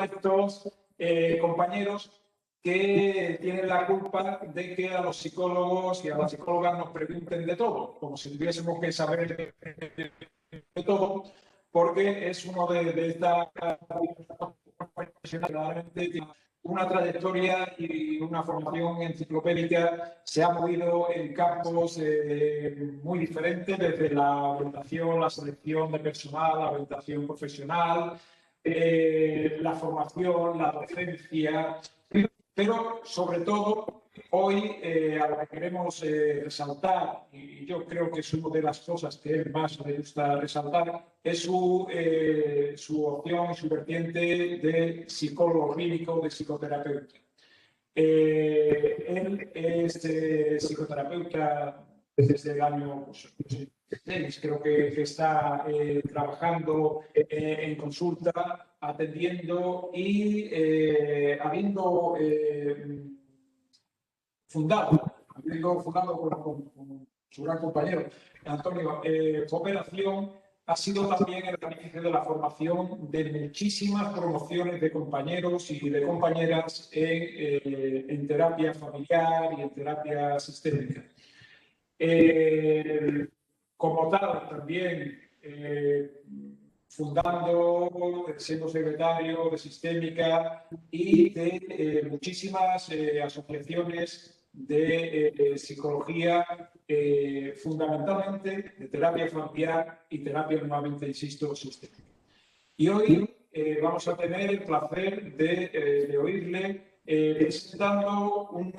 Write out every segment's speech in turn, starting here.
estos compañeros que tienen la culpa de que a los psicólogos y a las psicólogas nos pregunten de todo, como si tuviésemos que saber de todo, porque es uno de estas profesionalmente tiene una trayectoria y una formación enciclopédica, se ha movido en campos muy diferentes, desde la orientación, la selección de personal, la orientación profesional, la formación, la docencia, pero sobre todo hoy a lo que queremos resaltar, y yo creo que es una de las cosas que él más le gusta resaltar, es su opción y su vertiente de psicólogo clínico, de psicoterapeuta. Él es psicoterapeuta desde el año 2006, creo que está trabajando en consulta, atendiendo y habiendo fundado con su gran compañero Antonio, Cooperación, ha sido también el artífice de la formación de muchísimas promociones de compañeros y de compañeras en terapia familiar y en terapia sistémica. Como tal, también siendo secretario de Sistémica y de muchísimas asociaciones de psicología, fundamentalmente de terapia familiar y terapia, nuevamente, insisto, sistémica. Y hoy vamos a tener el placer de oírle presentando un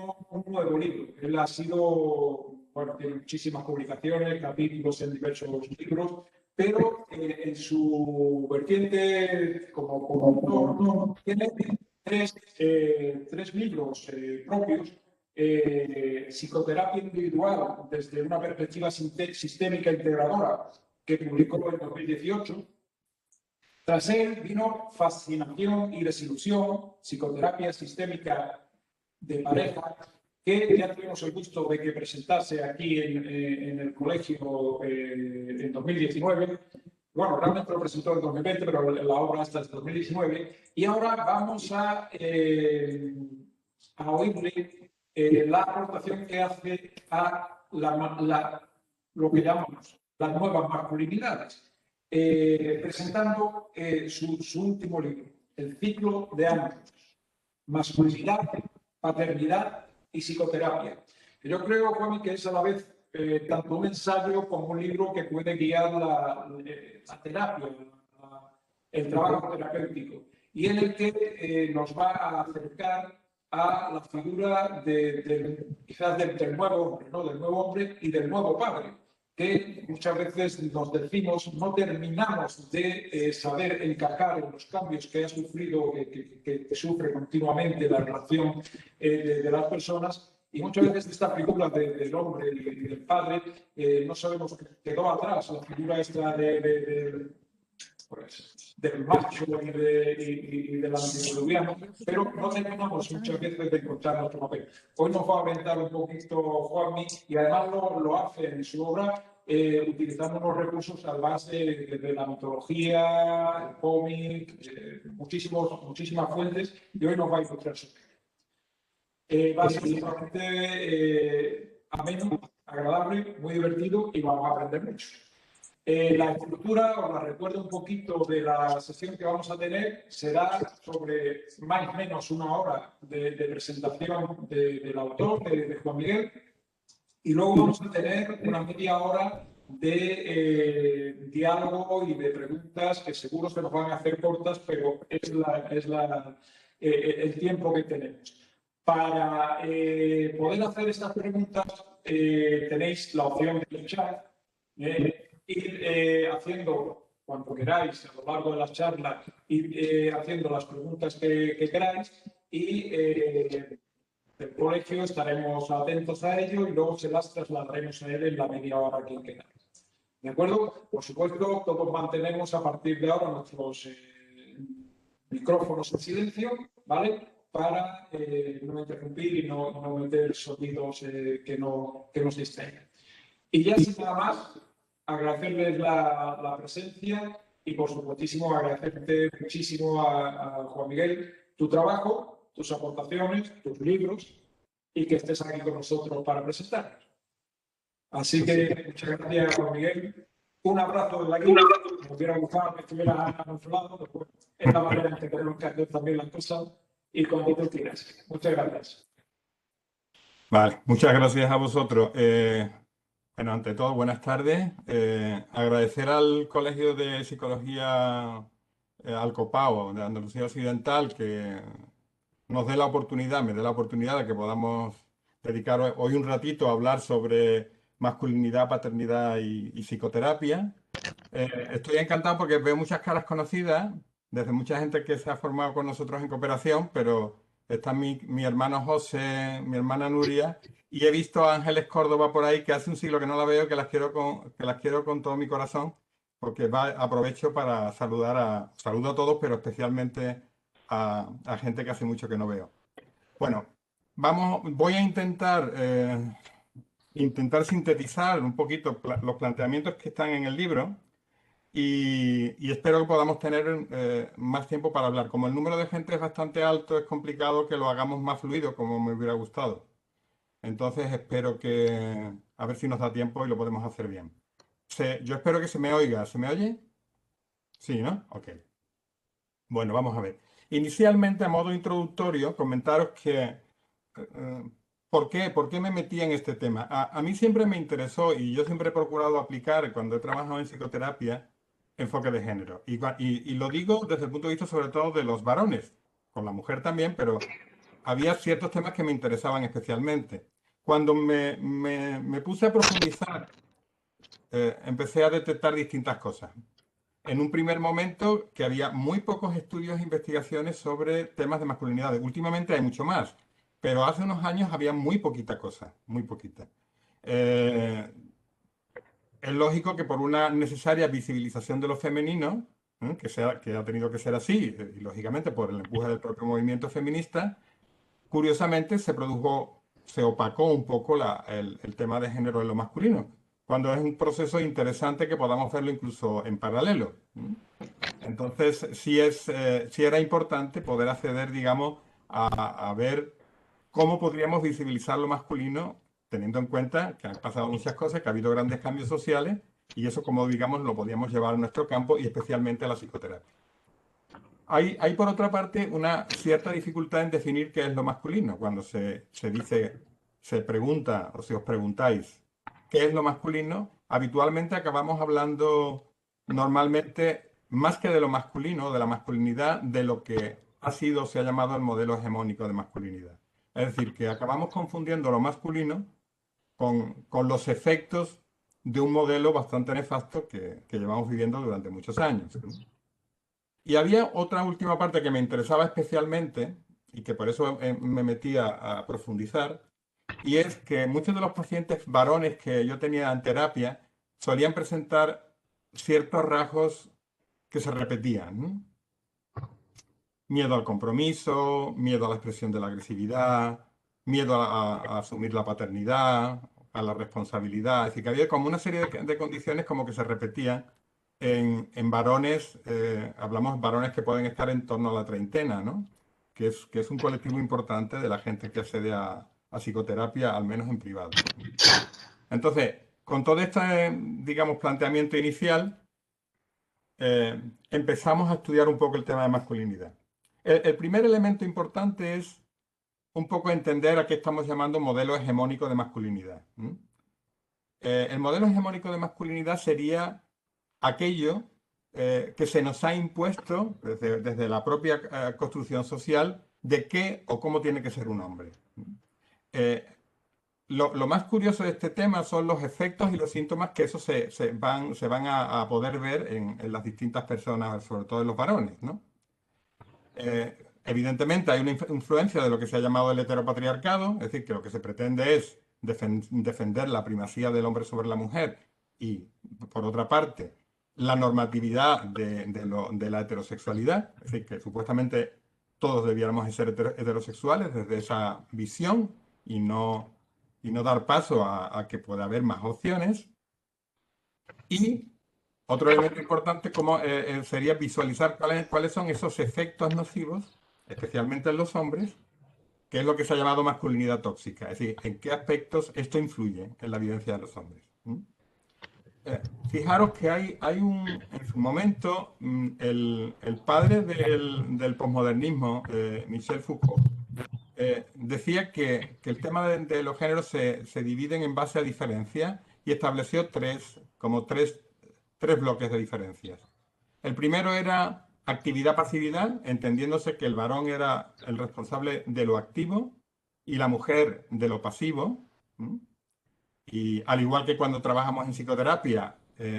nuevo libro. Él ha sido, bueno, tiene muchísimas publicaciones, capítulos en diversos libros, pero en su vertiente como autor tiene tres libros propios. Psicoterapia individual desde una perspectiva sistémica integradora, que publicó en 2018. Tras él vino Fascinación y desilusión, psicoterapia sistémica de pareja, que ya tuvimos el gusto de que presentase aquí en el colegio en 2019. Bueno, realmente lo presentó en 2020, pero la obra está en 2019. Y ahora vamos a oírle la aportación que hace a lo que llamamos las nuevas masculinidades, presentando su último libro, El ciclo de ambos, masculinidad, paternidad y psicoterapia. Yo creo, Juan, que es a la vez tanto un ensayo como un libro que puede guiar la terapia, el trabajo terapéutico, y en el que nos va a acercar a la figura quizás del nuevo hombre, ¿no? Del nuevo hombre y del nuevo padre, que muchas veces nos decimos no terminamos de saber encajar en los cambios que ha sufrido, que sufre continuamente la relación de las personas, y muchas veces esta figura del hombre y del padre no sabemos que quedó atrás, la figura esta del macho y del antediluviano, pero no terminamos muchas veces de encontrar nuestro papel. Hoy nos va a aventar un poquito Juanmi, y además lo hace en su obra utilizando unos recursos al base de la mitología, el cómic, muchísimas fuentes, y hoy nos va a ilustrar su va a ser ameno, agradable, muy divertido, y vamos a aprender mucho. La estructura, os la recuerdo un poquito de la sesión que vamos a tener, será sobre más o menos una hora de presentación del autor, de Juan Miguel, y luego vamos a tener una media hora de diálogo y de preguntas que seguro se nos van a hacer cortas, pero es el tiempo que tenemos. Para poder hacer estas preguntas tenéis la opción del chat, ir haciendo cuando queráis a lo largo de las charlas, ir haciendo las preguntas que queráis, y del colegio estaremos atentos a ello y luego se las trasladaremos a él en la media hora que queda. ¿De acuerdo? Por supuesto, todos mantenemos a partir de ahora nuestros micrófonos en silencio, ¿vale? Para no interrumpir y no meter sonidos que nos distraigan. Y ya sin nada más, agradecerles la presencia y por supuestísimo agradecerte muchísimo a Juan Miguel tu trabajo, tus aportaciones, tus libros y que estés aquí con nosotros para presentarnos. Así que muchas gracias, Juan Miguel. Un abrazo desde aquí. Me hubiera gustado que estuvieras a nuestro lado. Después, es la manera en que tenemos que hacer también las cosas y cuando tú quieras. Muchas gracias. Vale, muchas gracias a vosotros. Bueno, ante todo, buenas tardes. Agradecer al Colegio de Psicología Alcopao de Andalucía Occidental que nos dé la oportunidad, me dé la oportunidad de que podamos dedicar hoy un ratito a hablar sobre masculinidad, paternidad y psicoterapia. Estoy encantado porque veo muchas caras conocidas, desde mucha gente que se ha formado con nosotros en cooperación, pero está mi hermano José, mi hermana Nuria, y he visto a Ángeles Córdoba por ahí, que hace un siglo que no la veo, que las quiero con todo mi corazón, porque aprovecho para saludo a todos, pero especialmente a gente que hace mucho que no veo. Bueno, voy a intentar sintetizar un poquito los planteamientos que están en el libro y espero que podamos tener más tiempo para hablar. Como el número de gente es bastante alto, es complicado que lo hagamos más fluido como me hubiera gustado. Entonces espero que, a ver si nos da tiempo y lo podemos hacer bien. Yo espero que se me oiga. ¿Se me oye? Sí, ¿no? Ok. Bueno, vamos a ver. Inicialmente, a modo introductorio, comentaros que ¿por qué me metí en este tema? A mí siempre me interesó y yo siempre he procurado aplicar cuando he trabajado en psicoterapia enfoque de género. Y lo digo desde el punto de vista sobre todo de los varones, con la mujer también, pero había ciertos temas que me interesaban especialmente. Cuando me puse a profundizar, empecé a detectar distintas cosas. En un primer momento que había muy pocos estudios e investigaciones sobre temas de masculinidad. Últimamente hay mucho más, pero hace unos años había muy poquita cosa, muy poquita. Eh, es lógico que por una necesaria visibilización de lo femenino, que ha tenido que ser así, y lógicamente por el empuje del propio movimiento feminista, curiosamente se opacó un poco el tema de género en lo masculino, cuando es un proceso interesante que podamos verlo incluso en paralelo. Entonces, sí era importante poder acceder, digamos, a ver cómo podríamos visibilizar lo masculino, teniendo en cuenta que han pasado muchas cosas, que ha habido grandes cambios sociales, y eso, como digamos, lo podíamos llevar a nuestro campo y especialmente a la psicoterapia. Hay por otra parte, una cierta dificultad en definir qué es lo masculino. Cuando se pregunta, o si os preguntáis, ¿qué es lo masculino? Habitualmente acabamos hablando normalmente, más que de lo masculino, de la masculinidad, de lo que ha sido, se ha llamado el modelo hegemónico de masculinidad. Es decir, que acabamos confundiendo lo masculino con los efectos de un modelo bastante nefasto que llevamos viviendo durante muchos años. Y había otra última parte que me interesaba especialmente y que por eso me metí a profundizar, y es que muchos de los pacientes varones que yo tenía en terapia solían presentar ciertos rasgos que se repetían, ¿no? Miedo al compromiso, miedo a la expresión de la agresividad, miedo a asumir la paternidad, a la responsabilidad. Es decir, que había como una serie de condiciones como que se repetían en varones, hablamos varones que pueden estar en torno a la treintena, ¿no? Que es un colectivo importante de la gente que accede a psicoterapia, al menos en privado. Entonces, con todo este, digamos, planteamiento inicial, empezamos a estudiar un poco el tema de masculinidad. El primer elemento importante es un poco entender a qué estamos llamando modelo hegemónico de masculinidad. El modelo hegemónico de masculinidad sería aquello que se nos ha impuesto desde la propia construcción social de qué o cómo tiene que ser un hombre. Lo más curioso de este tema son los efectos y los síntomas que eso se van a poder ver en las distintas personas, sobre todo en los varones, ¿no? Evidentemente hay una influencia de lo que se ha llamado el heteropatriarcado, es decir, que lo que se pretende es defender la primacía del hombre sobre la mujer y, por otra parte, la normatividad de la heterosexualidad, es decir, que supuestamente todos debiéramos ser heterosexuales desde esa visión y no dar paso a que pueda haber más opciones. Y Otro elemento importante sería visualizar cuáles son esos efectos nocivos, especialmente en los hombres, que es lo que se ha llamado masculinidad tóxica. Es decir, en qué aspectos esto influye en la vivencia de los hombres. Fijaros que en su momento, el padre del posmodernismo, Michel Foucault, decía que el tema de los géneros se dividen en base a diferencias y estableció tres bloques de diferencias. El primero era actividad-pasividad, entendiéndose que el varón era el responsable de lo activo y la mujer de lo pasivo. Y al igual que cuando trabajamos en psicoterapia,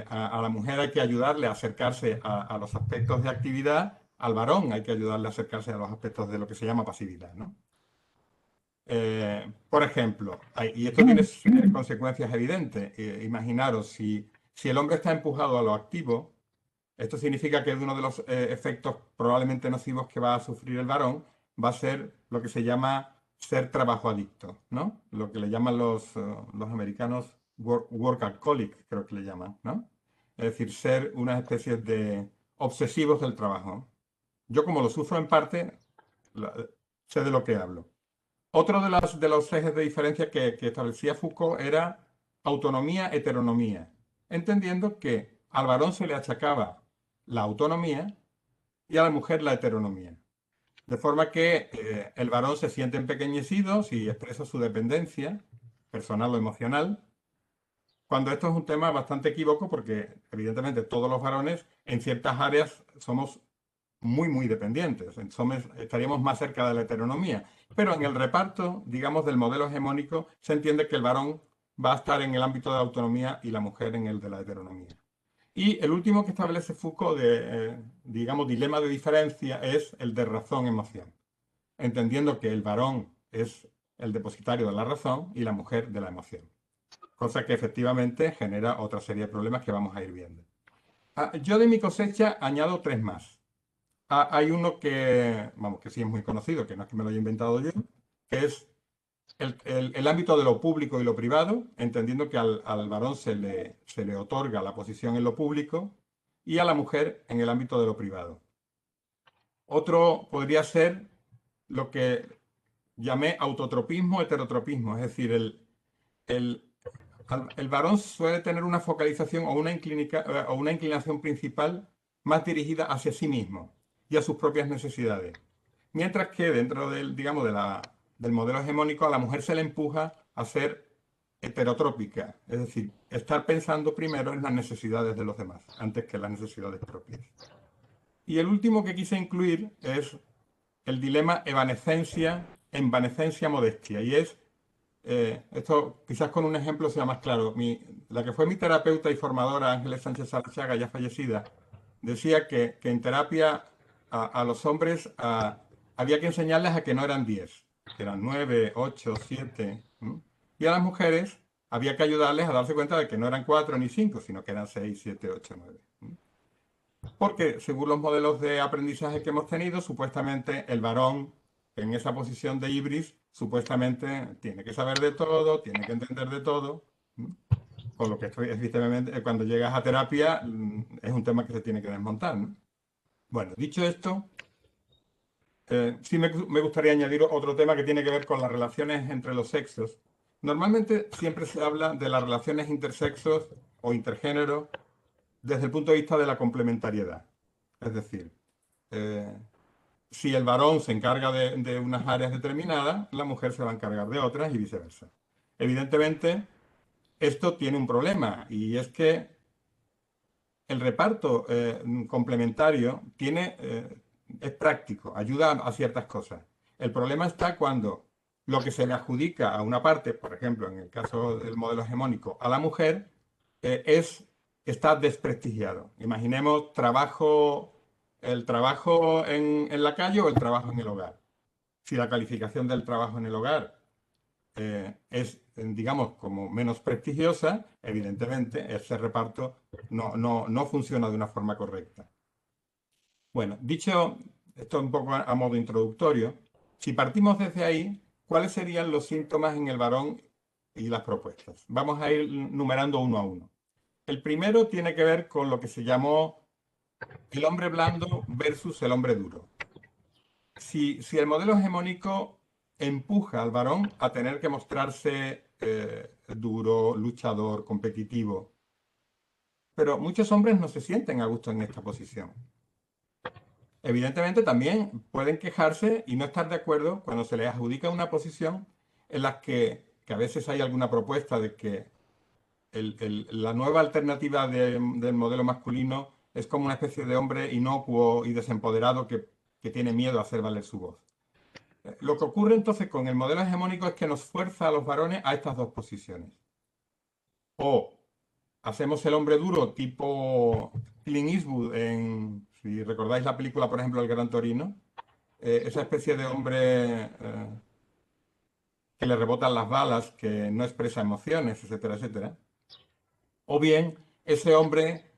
a la mujer hay que ayudarle a acercarse a los aspectos de actividad, al varón hay que ayudarle a acercarse a los aspectos de lo que se llama pasividad, ¿no? Por ejemplo, y esto tiene consecuencias evidentes. Imaginaros, si el hombre está empujado a lo activo, esto significa que uno de los efectos probablemente nocivos que va a sufrir el varón va a ser lo que se llama ser trabajo adicto, ¿no? Lo que le llaman los americanos workaholic, creo que le llaman, ¿no? Es decir, ser una especie de obsesivos del trabajo. Yo, como lo sufro en parte, sé de lo que hablo. Otro de los ejes de diferencia que establecía Foucault era autonomía-heteronomía, entendiendo que al varón se le achacaba la autonomía y a la mujer la heteronomía. De forma que el varón se siente empequeñecido si expresa su dependencia personal o emocional, cuando esto es un tema bastante equívoco porque evidentemente todos los varones en ciertas áreas somos muy dependientes, estaríamos más cerca de la heteronomía. Pero en el reparto, digamos, del modelo hegemónico, se entiende que el varón va a estar en el ámbito de la autonomía y la mujer en el de la heteronomía. Y el último que establece Foucault digamos, dilema de diferencia es el de razón-emoción, entendiendo que el varón es el depositario de la razón y la mujer de la emoción. Cosa que efectivamente genera otra serie de problemas que vamos a ir viendo. Yo de mi cosecha añado tres más. Hay uno que sí es muy conocido, que no es que me lo haya inventado yo, que es el ámbito de lo público y lo privado, entendiendo que al varón se le otorga la posición en lo público y a la mujer en el ámbito de lo privado. Otro podría ser lo que llamé autotropismo, heterotropismo, es decir, el varón suele tener una focalización o una inclinación principal más dirigida hacia sí mismo y a sus propias necesidades. Mientras que dentro digamos, del modelo hegemónico a la mujer se le empuja a ser heterotrópica, es decir, estar pensando primero en las necesidades de los demás, antes que las necesidades propias. Y el último que quise incluir es el dilema evanescencia-modestia, y es, esto quizás con un ejemplo sea más claro. La que fue mi terapeuta y formadora, Ángeles Sánchez Salchaga, ya fallecida, decía que en terapia a los hombres había que enseñarles a que no eran 10, que eran 9, 8, 7. Y a las mujeres había que ayudarles a darse cuenta de que no eran 4 ni 5, sino que eran 6, 7, 8, 9. Porque según los modelos de aprendizaje que hemos tenido, supuestamente el varón en esa posición de ibris, supuestamente tiene que saber de todo, tiene que entender de todo. Con lo que evidentemente, cuando llegas a terapia, es un tema que se tiene que desmontar, ¿no? Bueno, dicho esto, sí me gustaría añadir otro tema que tiene que ver con las relaciones entre los sexos. Normalmente siempre se habla de las relaciones intersexos o intergénero desde el punto de vista de la complementariedad. Es decir, si el varón se encarga de unas áreas determinadas, la mujer se va a encargar de otras y viceversa. Evidentemente, esto tiene un problema y es que el reparto complementario es práctico, ayuda a ciertas cosas. El problema está cuando lo que se le adjudica a una parte, por ejemplo, en el caso del modelo hegemónico, a la mujer, está desprestigiado. Imaginemos el trabajo en la calle o el trabajo en el hogar. Si la calificación del trabajo en el hogar es, digamos, como menos prestigiosa, evidentemente ese reparto no funciona de una forma correcta. Bueno, dicho esto un poco a modo introductorio, si partimos desde ahí, ¿cuáles serían los síntomas en el varón y las propuestas? Vamos a ir numerando uno a uno. El primero tiene que ver con lo que se llamó el hombre blando versus el hombre duro. Si el modelo hegemónico empuja al varón a tener que mostrarse duro, luchador, competitivo, pero muchos hombres no se sienten a gusto en esta posición. Evidentemente también pueden quejarse y no estar de acuerdo cuando se les adjudica una posición en la que a veces hay alguna propuesta de que la nueva alternativa del modelo masculino es como una especie de hombre inocuo y desempoderado que tiene miedo a hacer valer su voz. Lo que ocurre entonces con el modelo hegemónico es que nos fuerza a los varones a estas dos posiciones. O hacemos el hombre duro tipo Clint Eastwood si recordáis la película, por ejemplo, El Gran Torino, esa especie de hombre que le rebotan las balas, que no expresa emociones, etcétera, etcétera. O bien ese hombre,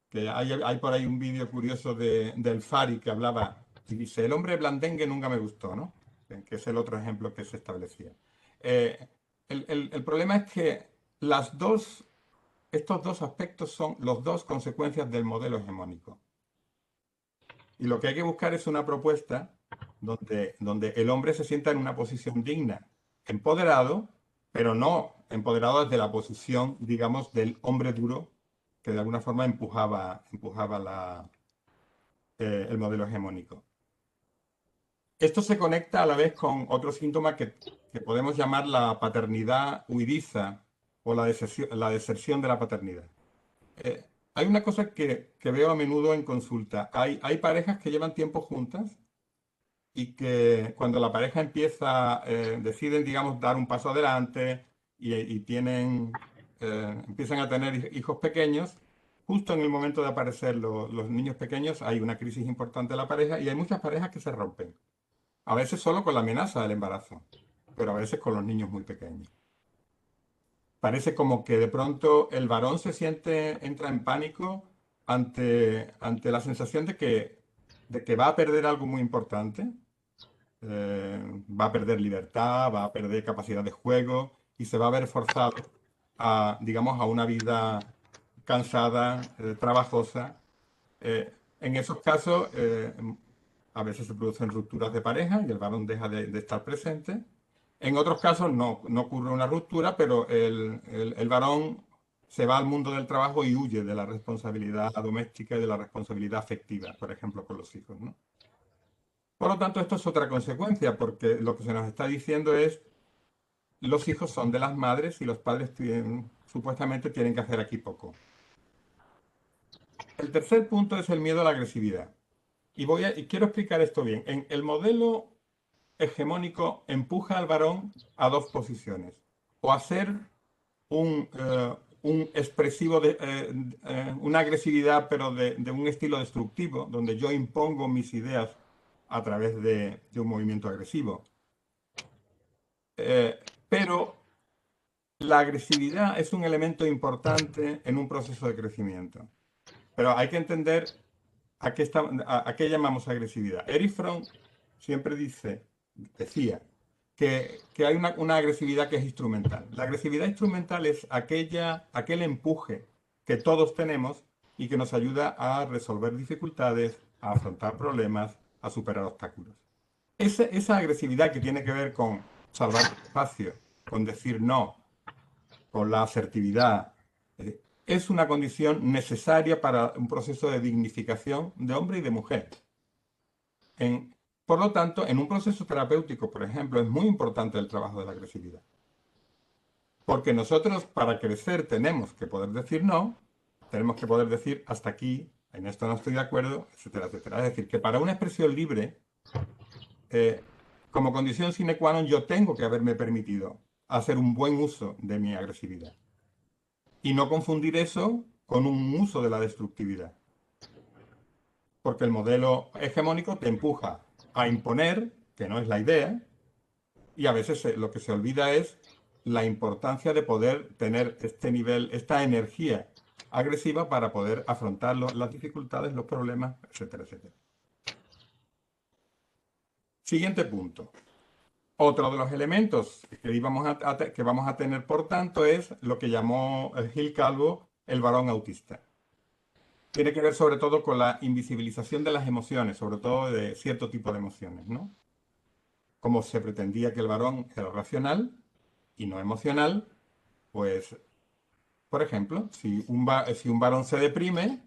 que hay por ahí un vídeo curioso del Fari que hablaba, y dice, el hombre blandengue nunca me gustó, ¿no? Que es el otro ejemplo que se establecía. El problema es que estos dos aspectos son los dos consecuencias del modelo hegemónico. Y lo que hay que buscar es una propuesta donde el hombre se sienta en una posición digna, empoderado, pero no empoderado desde la posición, digamos, del hombre duro que de alguna forma empujaba el modelo hegemónico. Esto se conecta a la vez con otro síntoma que podemos llamar la paternidad huidiza o la deserción de la paternidad. Hay una cosa que veo a menudo en consulta. Hay parejas que llevan tiempo juntas y que cuando la pareja deciden, digamos, dar un paso adelante y empiezan a tener hijos pequeños, justo en el momento de aparecer los niños pequeños hay una crisis importante de la pareja y hay muchas parejas que se rompen. A veces solo con la amenaza del embarazo, pero a veces con los niños muy pequeños. Parece como que de pronto el varón entra en pánico ante la sensación de que va a perder algo muy importante, va a perder libertad, va a perder capacidad de juego y se va a ver forzado digamos, a una vida cansada, trabajosa. En esos casos, a veces se producen rupturas de pareja y el varón deja de estar presente. En otros casos no ocurre una ruptura, pero el varón se va al mundo del trabajo y huye de la responsabilidad doméstica y de la responsabilidad afectiva, por ejemplo, con los hijos, ¿no? Por lo tanto, esto es otra consecuencia, porque lo que se nos está diciendo es los hijos son de las madres y los padres supuestamente tienen que hacer aquí poco. El tercer punto es el miedo a la agresividad. Y quiero explicar esto bien. El modelo hegemónico empuja al varón a dos posiciones. O a ser un expresivo una agresividad, pero de un estilo destructivo, donde yo impongo mis ideas a través de un movimiento agresivo. Pero la agresividad es un elemento importante en un proceso de crecimiento. Pero hay que entender a qué llamamos agresividad. Erich Fromm siempre decía que hay una agresividad que es instrumental. La agresividad instrumental es aquel empuje que todos tenemos y que nos ayuda a resolver dificultades, a afrontar problemas, a superar obstáculos. Esa agresividad que tiene que ver con salvar el espacio, con decir no, con la asertividad, es una condición necesaria para un proceso de dignificación de hombre y de mujer. Por lo tanto, en un proceso terapéutico, por ejemplo, es muy importante el trabajo de la agresividad. Porque nosotros, para crecer, tenemos que poder decir no, tenemos que poder decir hasta aquí, en esto no estoy de acuerdo, etcétera, etcétera. Es decir, que para una expresión libre, como condición sine qua non, yo tengo que haberme permitido hacer un buen uso de mi agresividad. Y no confundir eso con un uso de la destructividad. Porque el modelo hegemónico te empuja a imponer, que no es la idea, y a veces lo que se olvida es la importancia de poder tener este nivel, esta energía agresiva para poder afrontar las dificultades, los problemas, etcétera, etcétera. Siguiente punto. Otro de los elementos que vamos a tener, por tanto, es lo que llamó Gil Calvo el varón autista. Tiene que ver sobre todo con la invisibilización de las emociones, sobre todo de cierto tipo de emociones, ¿no? Como se pretendía que el varón era racional y no emocional, pues, por ejemplo, si un varón se deprime,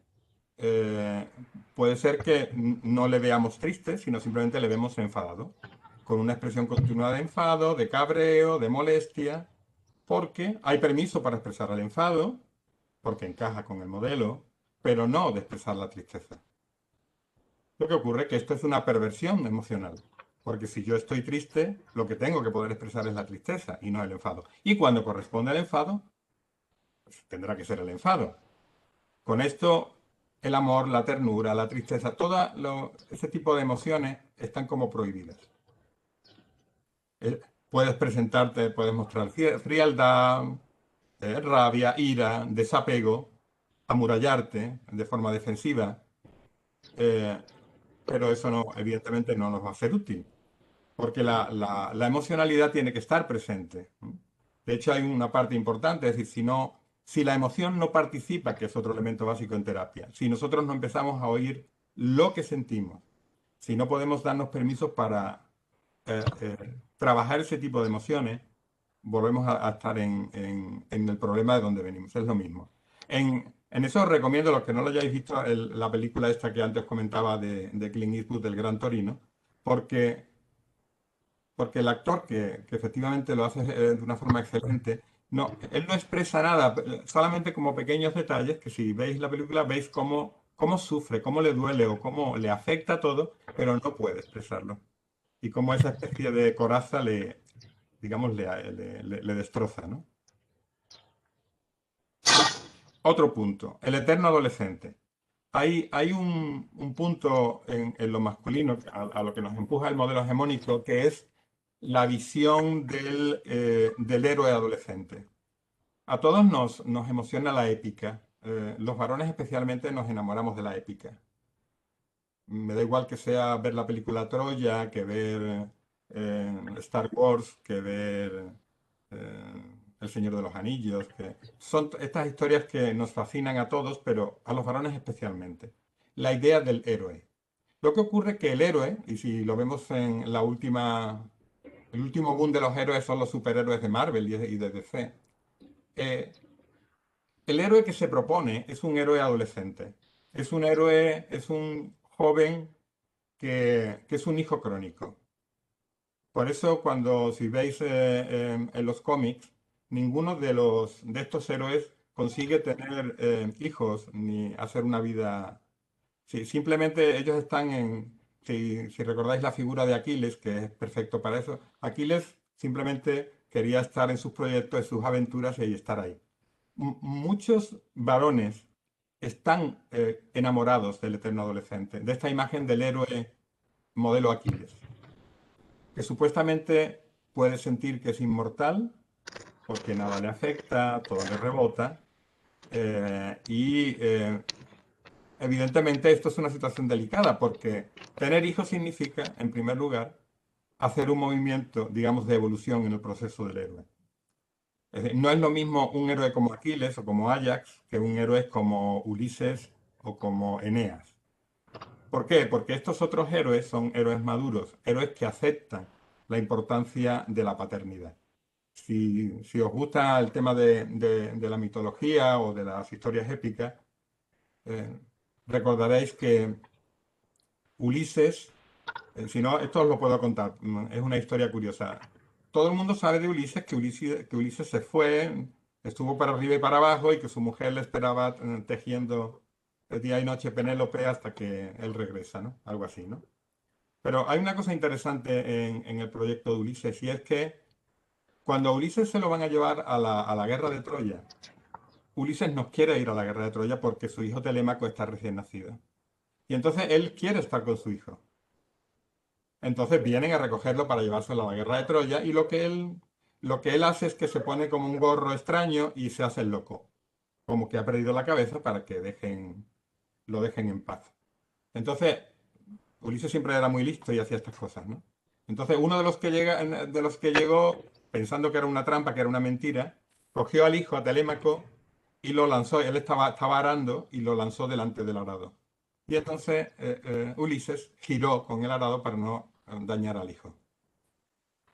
eh, puede ser que no le veamos triste, sino simplemente le vemos enfadado, con una expresión continua de enfado, de cabreo, de molestia, porque hay permiso para expresar el enfado, porque encaja con el modelo, pero no de expresar la tristeza. Lo que ocurre es que esto es una perversión emocional, porque si yo estoy triste, lo que tengo que poder expresar es la tristeza y no el enfado. Y cuando corresponde el enfado, pues tendrá que ser el enfado. Con esto, el amor, la ternura, la tristeza, ese tipo de emociones están como prohibidas. Puedes presentarte, puedes mostrar frialdad, rabia, ira, desapego, amurallarte de forma defensiva, eh, pero eso no, evidentemente no nos va a ser útil, porque la emocionalidad tiene que estar presente. De hecho, hay una parte importante, es decir, si la emoción no participa, que es otro elemento básico en terapia, si nosotros no empezamos a oír lo que sentimos, si no podemos darnos permisos para trabajar ese tipo de emociones, volvemos a estar en el problema de donde venimos. Es lo mismo. En eso os recomiendo, los que no lo hayáis visto, la película esta que antes comentaba de Clint Eastwood, del Gran Torino, porque, porque el actor que efectivamente lo hace de una forma excelente, no, él no expresa nada, solamente como pequeños detalles que si veis la película veis cómo sufre, cómo le duele o cómo le afecta todo, pero no puede expresarlo. Y cómo esa especie de coraza digamos, le destroza, ¿no? Otro punto, el eterno adolescente. Hay un punto en lo masculino a lo que nos empuja el modelo hegemónico, que es la visión del héroe adolescente. A todos nos emociona la épica. Los varones especialmente nos enamoramos de la épica. Me da igual que sea ver la película Troya, que ver Star Wars, que ver El Señor de los Anillos, que son estas historias que nos fascinan a todos, pero a los varones especialmente. La idea del héroe. Lo que ocurre es que el héroe, y si lo vemos en el último boom de los héroes son los superhéroes de Marvel y de DC. eh, el héroe que se propone es un héroe adolescente. Es un héroe, es un joven que es un hijo crónico. Por eso, si veis en los cómics, ninguno de estos héroes consigue tener hijos ni hacer una vida. Sí, simplemente ellos están si recordáis la figura de Aquiles, que es perfecto para eso, Aquiles simplemente quería estar en sus proyectos, en sus aventuras y estar ahí. Muchos varones están enamorados del eterno adolescente, de esta imagen del héroe modelo Aquiles, que supuestamente puede sentir que es inmortal porque nada le afecta, todo le rebota, y evidentemente esto es una situación delicada porque tener hijos significa, en primer lugar, hacer un movimiento, digamos, de evolución en el proceso del héroe. Es decir, no es lo mismo un héroe como Aquiles o como Ajax que un héroe como Ulises o como Eneas. ¿Por qué? Porque estos otros héroes son héroes maduros, héroes que aceptan la importancia de la paternidad. Si os gusta el tema de la mitología o de las historias épicas, eh, recordaréis que Ulises, si no, esto os lo puedo contar, es una historia curiosa. Todo el mundo sabe de Ulises que Ulises se fue, estuvo para arriba y para abajo y que su mujer le esperaba tejiendo día y noche Penélope hasta que él regresa, ¿no? Algo así, ¿no? Pero hay una cosa interesante en el proyecto de Ulises y es que cuando a Ulises se lo van a llevar a la guerra de Troya, Ulises no quiere ir a la guerra de Troya porque su hijo Telémaco está recién nacido. Y entonces él quiere estar con su hijo. Entonces vienen a recogerlo para llevárselo a la guerra de Troya y lo que él hace es que se pone como un gorro extraño y se hace el loco. Como que ha perdido la cabeza para que lo dejen en paz. Entonces, Ulises siempre era muy listo y hacía estas cosas, ¿no? Entonces, uno de los que llegó, pensando que era una trampa, que era una mentira, cogió al hijo, a Telémaco, y lo lanzó. Él estaba arando y lo lanzó delante del arado. Y entonces Ulises giró con el arado para no dañar al hijo.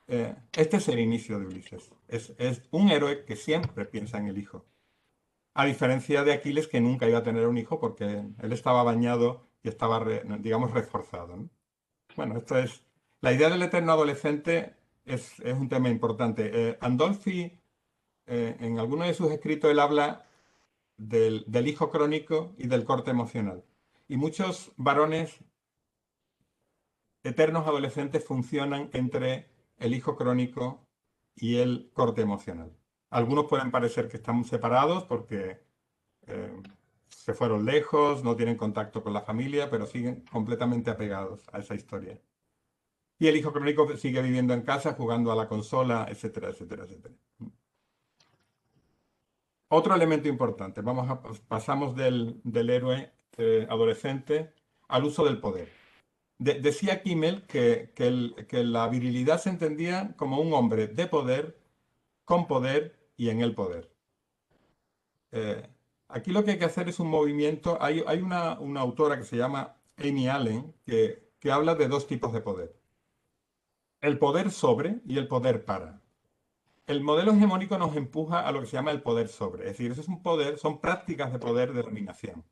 Este es el inicio de Ulises. Es un héroe que siempre piensa en el hijo. A diferencia de Aquiles, que nunca iba a tener un hijo porque él estaba bañado y estaba, digamos, reforzado, ¿no? Bueno, esto es. La idea del eterno adolescente es un tema importante. Andolfi, en alguno de sus escritos, él habla del hijo crónico y del corte emocional. Y muchos varones eternos adolescentes funcionan entre el hijo crónico y el corte emocional. Algunos pueden parecer que están separados porque se fueron lejos, no tienen contacto con la familia, pero siguen completamente apegados a esa historia. Y el hijo crónico sigue viviendo en casa, jugando a la consola, etcétera, etcétera, etcétera. Otro elemento importante, pasamos del héroe adolescente al uso del poder. Decía Kimmel que la virilidad se entendía como un hombre de poder, con poder y en el poder. Aquí lo que hay que hacer es un movimiento. Hay una autora que se llama Amy Allen que habla de dos tipos de poder. El poder sobre y el poder para. El modelo hegemónico nos empuja a lo que se llama el poder sobre. Es decir, eso es un poder, son prácticas de poder de dominación,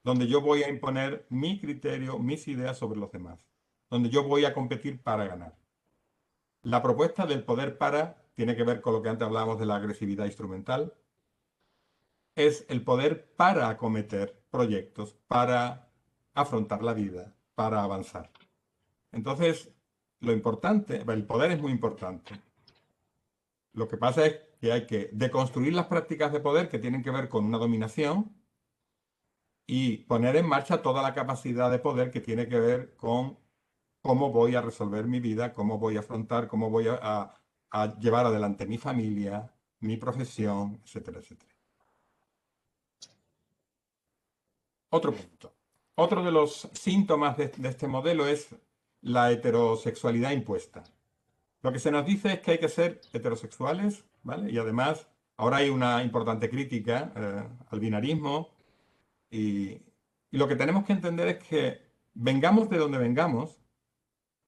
donde yo voy a imponer mi criterio, mis ideas sobre los demás, donde yo voy a competir para ganar. La propuesta del poder para tiene que ver con lo que antes hablábamos de la agresividad instrumental. Es el poder para acometer proyectos, para afrontar la vida, para avanzar. Entonces, lo importante, el poder es muy importante. Lo que pasa es que hay que deconstruir las prácticas de poder que tienen que ver con una dominación y poner en marcha toda la capacidad de poder que tiene que ver con cómo voy a resolver mi vida, cómo voy a afrontar, cómo voy a llevar adelante mi familia, mi profesión, etcétera, etcétera. Otro punto. Otro de los síntomas de este modelo es la heterosexualidad impuesta. Lo que se nos dice es que hay que ser heterosexuales, ¿vale? Y además, ahora hay una importante crítica al binarismo y lo que tenemos que entender es que vengamos de donde vengamos,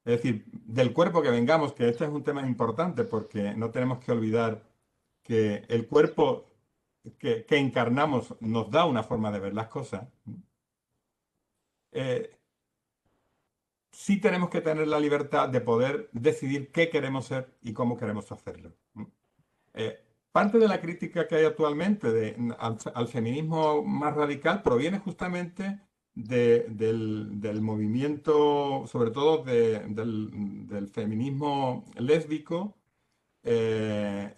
es decir, del cuerpo que vengamos, que este es un tema importante porque no tenemos que olvidar que el cuerpo que encarnamos nos da una forma de ver las cosas. Eh, sí tenemos que tener la libertad de poder decidir qué queremos ser y cómo queremos hacerlo. Eh, Parte de la crítica que hay actualmente al feminismo más radical proviene justamente del movimiento, sobre todo del feminismo lésbico eh,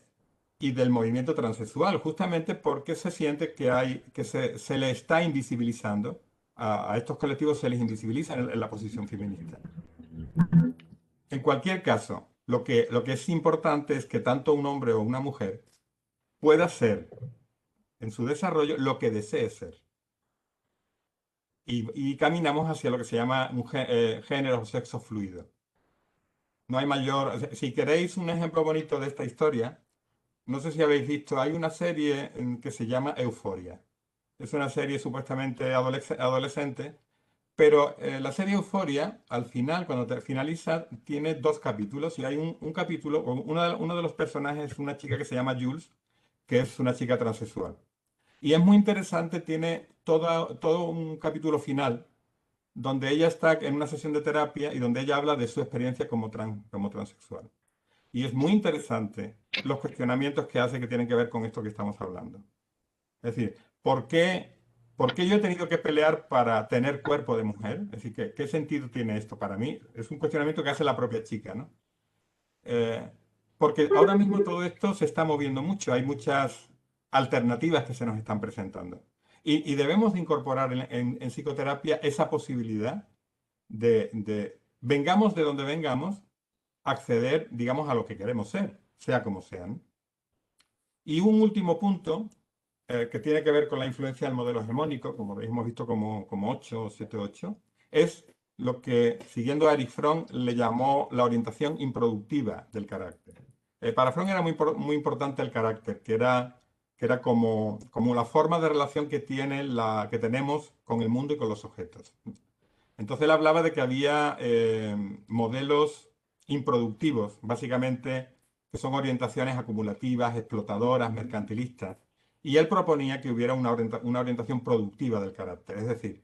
y del movimiento transexual, justamente porque se siente que se le está invisibilizando, a estos colectivos se les invisibiliza en la posición feminista. En cualquier caso, lo que es importante es que tanto un hombre o una mujer pueda ser en su desarrollo lo que desee ser. Y caminamos hacia lo que se llama género o sexo fluido. No hay mayor. Si queréis un ejemplo bonito de esta historia, no sé si habéis visto, hay una serie que se llama Euforia. Es una serie supuestamente adolescente, pero la serie Euforia, al final, cuando finaliza, tiene dos capítulos y hay un capítulo, uno de los personajes es una chica que se llama Jules, que es una chica transexual. Y es muy interesante, tiene todo un capítulo final donde ella está en una sesión de terapia y donde ella habla de su experiencia como transexual. Y es muy interesante los cuestionamientos que hace que tienen que ver con esto que estamos hablando. Es decir, ¿por qué yo he tenido que pelear para tener cuerpo de mujer? Es decir, ¿qué sentido tiene esto para mí? Es un cuestionamiento que hace la propia chica, ¿no? Eh, Porque ahora mismo todo esto se está moviendo mucho, hay muchas alternativas que se nos están presentando. Y debemos de incorporar en psicoterapia esa posibilidad vengamos de donde vengamos, acceder, digamos, a lo que queremos ser, sea como sea, ¿no? Y un último punto que tiene que ver con la influencia del modelo hegemónico, como hemos visto como 8 o 7-8, es lo que, siguiendo a Erich Fromm, le llamó la orientación improductiva del carácter. Para Fromm era muy importante el carácter, que que era como la forma de relación que que tenemos con el mundo y con los objetos. Entonces él hablaba de que había modelos improductivos, básicamente, que son orientaciones acumulativas, explotadoras, mercantilistas. Y él proponía que hubiera una orientación productiva del carácter, es decir,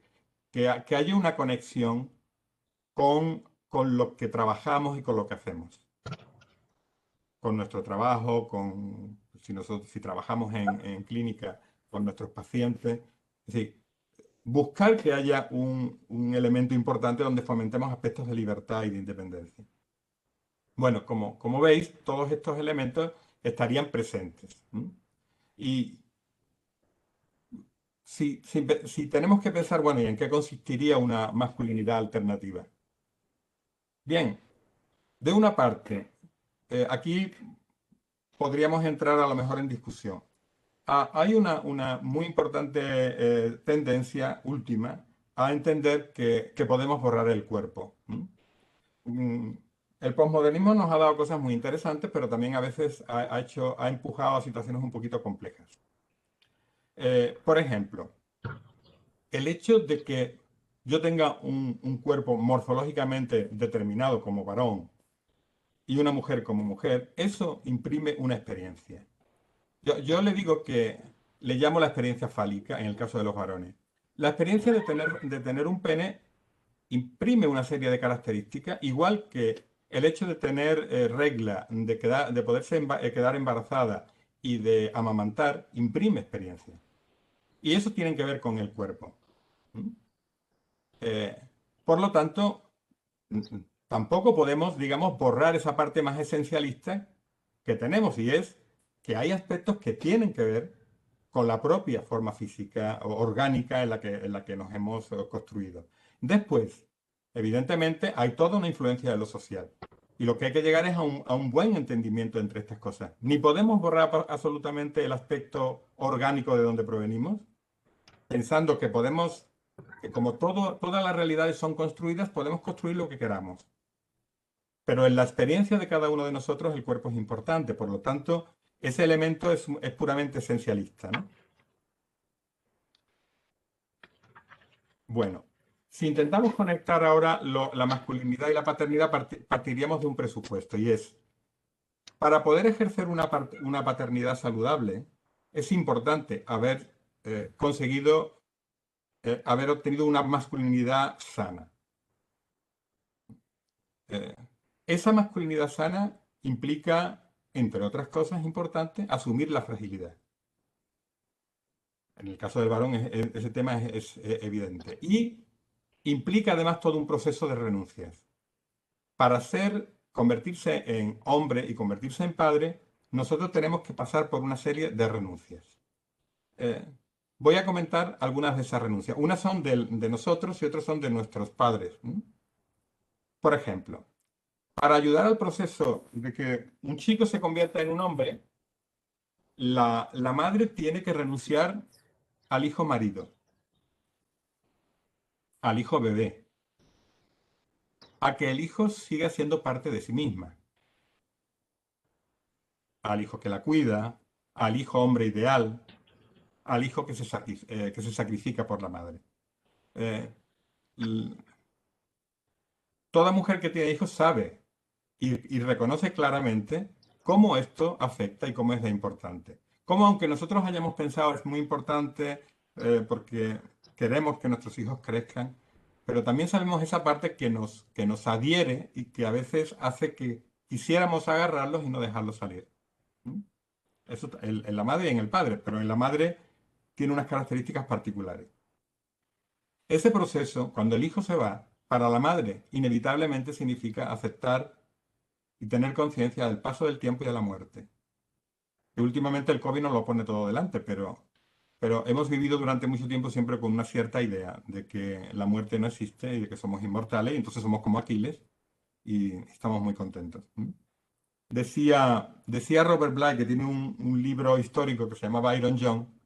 que haya una conexión con lo que trabajamos y con lo que hacemos. Con nuestro trabajo, si trabajamos en clínica, con nuestros pacientes. Es decir, buscar que haya un elemento importante donde fomentemos aspectos de libertad y de independencia. Bueno, como veis, todos estos elementos estarían presentes. Y si tenemos que pensar, bueno, ¿y en qué consistiría una masculinidad alternativa? Bien, de una parte, aquí podríamos entrar a lo mejor en discusión. Hay una muy importante tendencia última a entender que podemos borrar el cuerpo. Mm, El posmodernismo nos ha dado cosas muy interesantes, pero también a veces ha empujado a situaciones un poquito complejas. Por ejemplo, el hecho de que yo tenga un cuerpo morfológicamente determinado como varón y una mujer como mujer, eso imprime una experiencia. Yo le digo que le llamo la experiencia fálica en el caso de los varones. La experiencia de tener un pene imprime una serie de características, igual que el hecho de tener regla, de poderse quedar embarazada y de amamantar, imprime experiencia. Y eso tiene que ver con el cuerpo. ¿Mm? Eh, por lo tanto, tampoco podemos, digamos, borrar esa parte más esencialista que tenemos, y es que hay aspectos que tienen que ver con la propia forma física o orgánica en la que nos hemos construido. Después, evidentemente, hay toda una influencia de lo social. Y lo que hay que llegar es a un buen entendimiento entre estas cosas. Ni podemos borrar absolutamente el aspecto orgánico de donde provenimos, pensando que como todas las realidades son construidas, podemos construir lo que queramos. Pero en la experiencia de cada uno de nosotros el cuerpo es importante, por lo tanto, ese elemento es puramente esencialista, ¿no? Bueno, si intentamos conectar ahora la masculinidad y la paternidad, partiríamos de un presupuesto, y es, para poder ejercer una paternidad saludable, es importante haber obtenido una masculinidad sana. Eh, Esa masculinidad sana implica, entre otras cosas importantes, asumir la fragilidad. En el caso del varón ese tema es evidente. Y implica además todo un proceso de renuncias. Para convertirse en hombre y convertirse en padre, nosotros tenemos que pasar por una serie de renuncias. Eh, Voy a comentar algunas de esas renuncias. Unas son de nosotros y otras son de nuestros padres. Por ejemplo, para ayudar al proceso de que un chico se convierta en un hombre, la madre tiene que renunciar al hijo marido, al hijo bebé, a que el hijo siga siendo parte de sí misma, al hijo que la cuida, al hijo hombre ideal, al hijo que se sacrifica por la madre. Eh, l- Toda mujer que tiene hijos sabe y reconoce claramente cómo esto afecta y cómo es de importante. Cómo, aunque nosotros hayamos pensado es muy importante porque queremos que nuestros hijos crezcan, pero también sabemos esa parte que nos adhiere y que a veces hace que quisiéramos agarrarlos y no dejarlos salir. ¿Mm? Eso en la madre y en el padre, pero en la madre tiene unas características particulares. Ese proceso, cuando el hijo se va, para la madre inevitablemente significa aceptar y tener conciencia del paso del tiempo y de la muerte. Que últimamente el COVID nos lo pone todo delante, pero hemos vivido durante mucho tiempo siempre con una cierta idea de que la muerte no existe y de que somos inmortales, y entonces somos como Aquiles y estamos muy contentos. Decía Robert Bly, que tiene un libro histórico que se llama Byron John,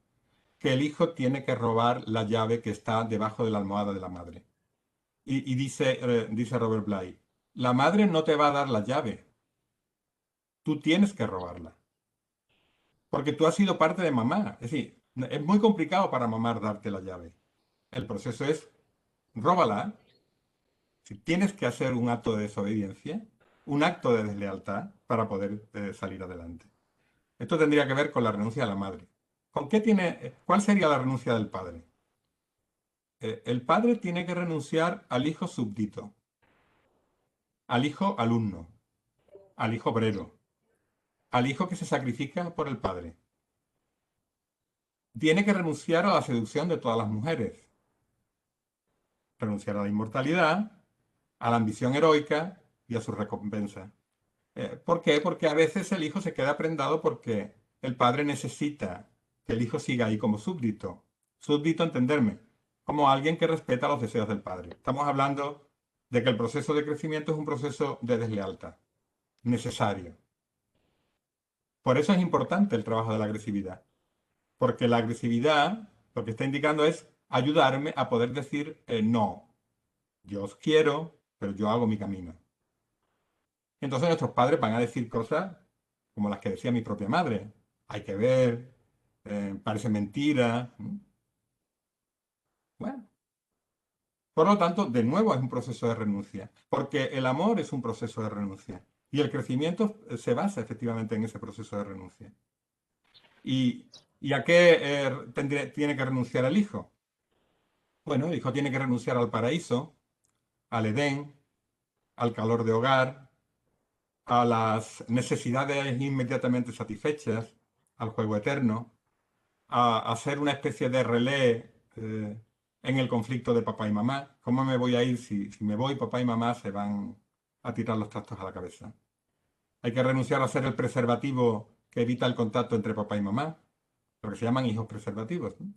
que el hijo tiene que robar la llave que está debajo de la almohada de la madre. Y dice Robert Bly, la madre no te va a dar la llave, tú tienes que robarla. porque tú has sido parte de mamá. Es decir, es muy complicado para mamá darte la llave. El proceso es, róbala. Si tienes que hacer un acto de desobediencia, un acto de deslealtad para poder salir adelante. Esto tendría que ver con la renuncia de la madre. ¿Cuál sería la renuncia del padre? El padre tiene que renunciar al hijo súbdito, al hijo alumno, al hijo obrero, al hijo que se sacrifica por el padre. Tiene que renunciar a la seducción de todas las mujeres, renunciar a la inmortalidad, a la ambición heroica y a su recompensa. ¿Por qué? Porque a veces el hijo se queda prendado porque el padre necesita que el hijo siga ahí como súbdito. Súbdito, entenderme, como alguien que respeta los deseos del padre. Estamos hablando de que el proceso de crecimiento es un proceso de deslealtad, necesario. Por eso es importante el trabajo de la agresividad. Porque la agresividad lo que está indicando es ayudarme a poder decir no. Yo os quiero, pero yo hago mi camino. Entonces nuestros padres van a decir cosas como las que decía mi propia madre. Hay que ver, parece mentira. Bueno, por lo tanto, de nuevo es un proceso de renuncia, porque el amor es un proceso de renuncia y el crecimiento se basa efectivamente en ese proceso de renuncia. ¿Y a qué tiene que renunciar el hijo? Bueno, el hijo tiene que renunciar al paraíso, al Edén, al calor de hogar, a las necesidades inmediatamente satisfechas, al juego eterno, a ser una especie de relé en el conflicto de papá y mamá. ¿Cómo me voy a ir si me voy, papá y mamá se van a tirar los trastos a la cabeza? Hay que renunciar a ser el preservativo que evita el contacto entre papá y mamá, lo que se llaman hijos preservativos, ¿no?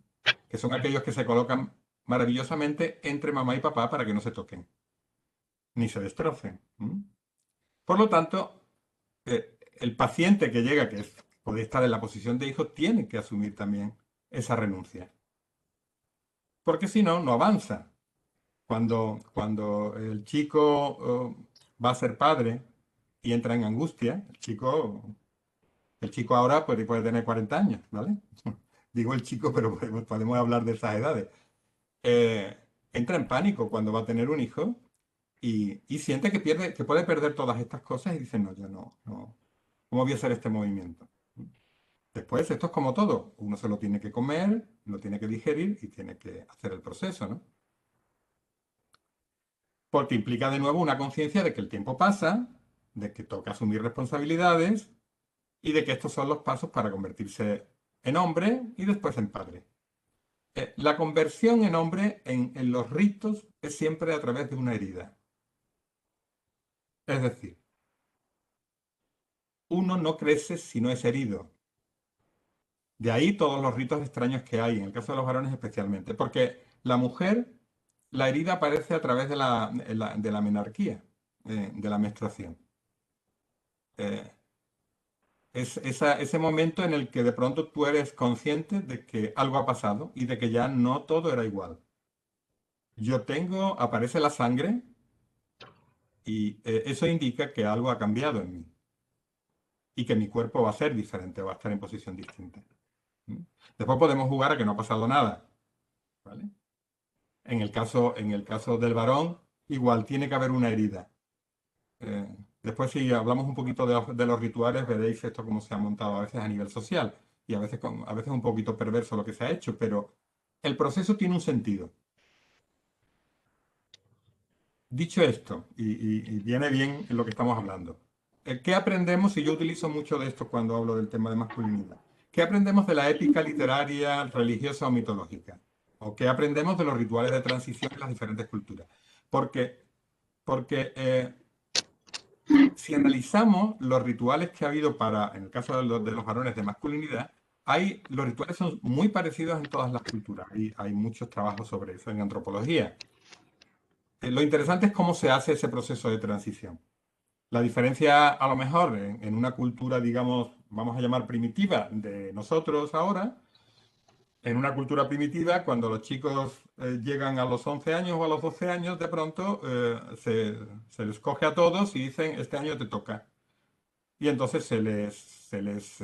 Que son aquellos que se colocan maravillosamente entre mamá y papá para que no se toquen, ni se destrocen. Por lo tanto, el paciente que llega, puede estar en la posición de hijo, tiene que asumir también esa renuncia. Porque si no, no avanza. Cuando el chico va a ser padre y entra en angustia, el chico ahora puede tener 40 años, ¿vale? Digo el chico, pero podemos hablar de esas edades. Eh, Entra en pánico cuando va a tener un hijo y siente que puede perder todas estas cosas y dice, no, yo no. ¿Cómo voy a hacer este movimiento? Después, esto es como todo. Uno se lo tiene que comer, lo tiene que digerir y tiene que hacer el proceso, ¿no? Porque implica de nuevo una conciencia de que el tiempo pasa, de que toca asumir responsabilidades y de que estos son los pasos para convertirse en hombre y después en padre. La conversión en hombre en los ritos es siempre a través de una herida. Es decir, uno no crece si no es herido. De ahí todos los ritos extraños que hay, en el caso de los varones especialmente, porque la mujer, la herida aparece a través de la menarquía, de la menstruación. Eh, es ese momento en el que de pronto tú eres consciente de que algo ha pasado y de que ya no todo era igual. Aparece la sangre y eso indica que algo ha cambiado en mí y que mi cuerpo va a ser diferente, va a estar en posición distinta. ¿Mm? Después podemos jugar a que no ha pasado nada, ¿vale? En el caso del varón, igual tiene que haber una herida. Eh, Después, si hablamos un poquito de los rituales, veréis esto cómo se ha montado a veces a nivel social y a veces un poquito perverso lo que se ha hecho, pero el proceso tiene un sentido. Dicho esto, y viene bien en lo que estamos hablando, ¿qué aprendemos? Y yo utilizo mucho de esto cuando hablo del tema de masculinidad. ¿Qué aprendemos de la épica literaria, religiosa o mitológica? ¿O qué aprendemos de los rituales de transición en las diferentes culturas? Porque si analizamos los rituales que ha habido en el caso de los varones de masculinidad, los rituales son muy parecidos en todas las culturas. Hay muchos trabajos sobre eso en antropología. Lo interesante es cómo se hace ese proceso de transición. La diferencia, a lo mejor, en una cultura, digamos, vamos a llamar primitiva, de nosotros ahora, en una cultura primitiva, cuando los chicos llegan a los 11 años o a los 12 años, de pronto se les coge a todos y dicen, este año te toca. y entonces se les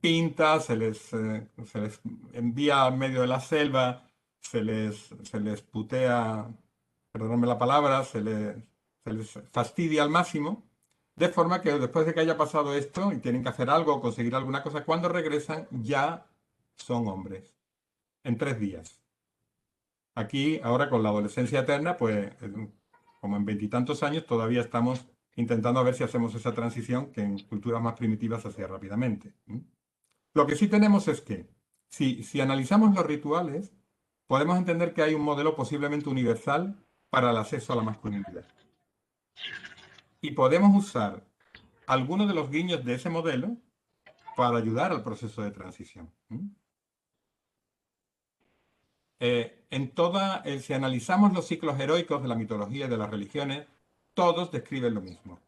pinta, se les envía al medio de la selva, se les putea, perdóname la palabra, se les fastidia al máximo, de forma que después de que haya pasado esto y tienen que hacer algo o conseguir alguna cosa, cuando regresan ya son hombres, en 3 días. Aquí, ahora con la adolescencia eterna, pues como en 20 y tantos años, todavía estamos intentando a ver si hacemos esa transición que en culturas más primitivas se hacía rápidamente. Lo que sí tenemos es que, si analizamos los rituales, podemos entender que hay un modelo posiblemente universal para el acceso a la masculinidad. Y podemos usar algunos de los guiños de ese modelo para ayudar al proceso de transición. Si analizamos los ciclos heroicos de la mitología y de las religiones, todos describen lo mismo.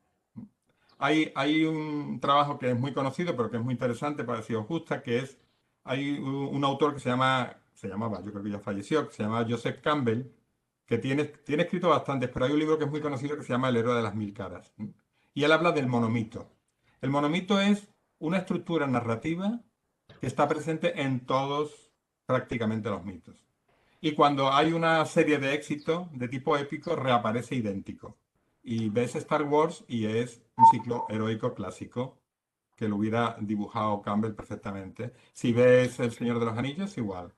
Hay un trabajo que es muy conocido, pero que es muy interesante para si os gusta, hay un autor que se llamaba, yo creo que ya falleció, que se llama Joseph Campbell, que tiene escrito bastantes, pero hay un libro que es muy conocido que se llama El héroe de las mil caras. Y él habla del monomito. El monomito es una estructura narrativa que está presente en todos prácticamente los mitos. Y cuando hay una serie de éxito de tipo épico, reaparece idéntico. Y ves Star Wars y es un ciclo heroico clásico que lo hubiera dibujado Campbell perfectamente. Si ves El Señor de los Anillos, igual.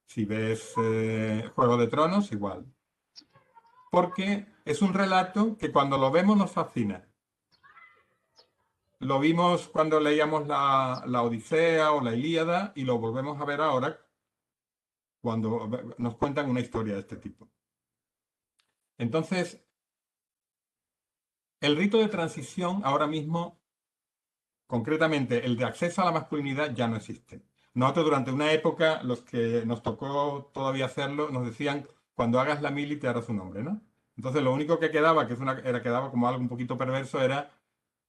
Si ves Juego de Tronos, igual. Porque es un relato que cuando lo vemos nos fascina. Lo vimos cuando leíamos la Odisea o la Ilíada y lo volvemos a ver ahora cuando nos cuentan una historia de este tipo. Entonces, el rito de transición ahora mismo, concretamente el de acceso a la masculinidad, ya no existe. Nosotros durante una época, los que nos tocó todavía hacerlo, nos decían, cuando hagas la mili te harás un hombre, ¿no? Entonces lo único que quedaba, quedaba como algo un poquito perverso, era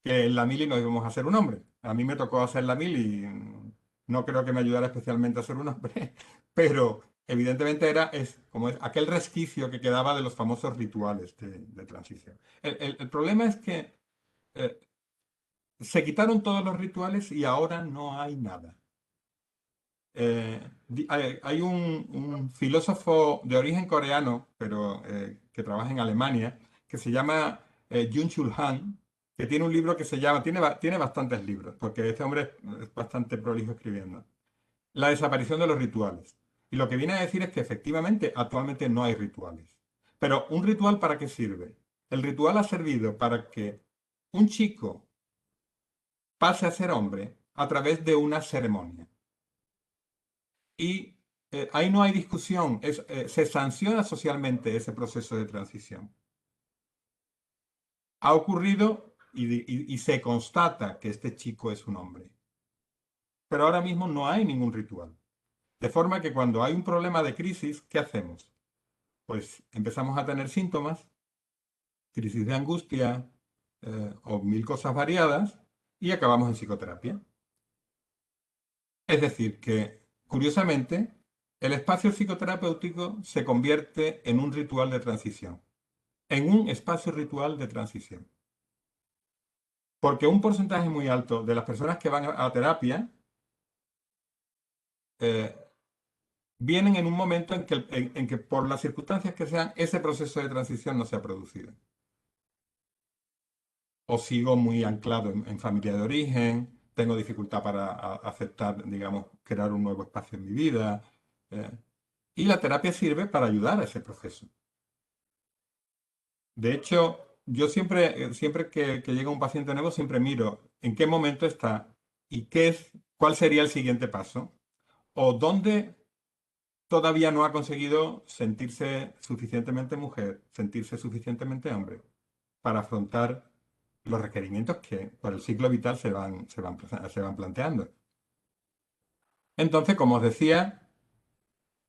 que en la mili nos íbamos a hacer un hombre. A mí me tocó hacer la mili y no creo que me ayudara especialmente a ser un hombre, pero evidentemente es como aquel resquicio que quedaba de los famosos rituales de transición. El problema es que eh, se quitaron todos los rituales y ahora no hay nada. Hay un filósofo de origen coreano, pero que trabaja en Alemania, que se llama Byung-Chul Han, que tiene un libro que se llama, tiene bastantes libros, porque este hombre es bastante prolijo escribiendo. La desaparición de los rituales. Y lo que viene a decir es que efectivamente actualmente no hay rituales. Pero ¿un ritual para qué sirve? El ritual ha servido para que un chico pase a ser hombre a través de una ceremonia. Y ahí no hay discusión, se sanciona socialmente ese proceso de transición. Ha ocurrido y se constata que este chico es un hombre. Pero ahora mismo no hay ningún ritual. De forma que cuando hay un problema de crisis, ¿qué hacemos? Pues empezamos a tener síntomas, crisis de angustia o mil cosas variadas y acabamos en psicoterapia. Es decir, que curiosamente el espacio psicoterapéutico se convierte en un ritual de transición, en un espacio ritual de transición. Porque un porcentaje muy alto de las personas que van a terapia eh, vienen en un momento en que por las circunstancias que sean, ese proceso de transición no se ha producido. O sigo muy anclado en familia de origen, tengo dificultad para aceptar, digamos, crear un nuevo espacio en mi vida. eh, y la terapia sirve para ayudar a ese proceso. De hecho, yo siempre que llega un paciente nuevo, siempre miro en qué momento está y cuál sería el siguiente paso, o dónde todavía no ha conseguido sentirse suficientemente mujer, sentirse suficientemente hombre, para afrontar los requerimientos que por el ciclo vital se van planteando. Entonces, como os decía,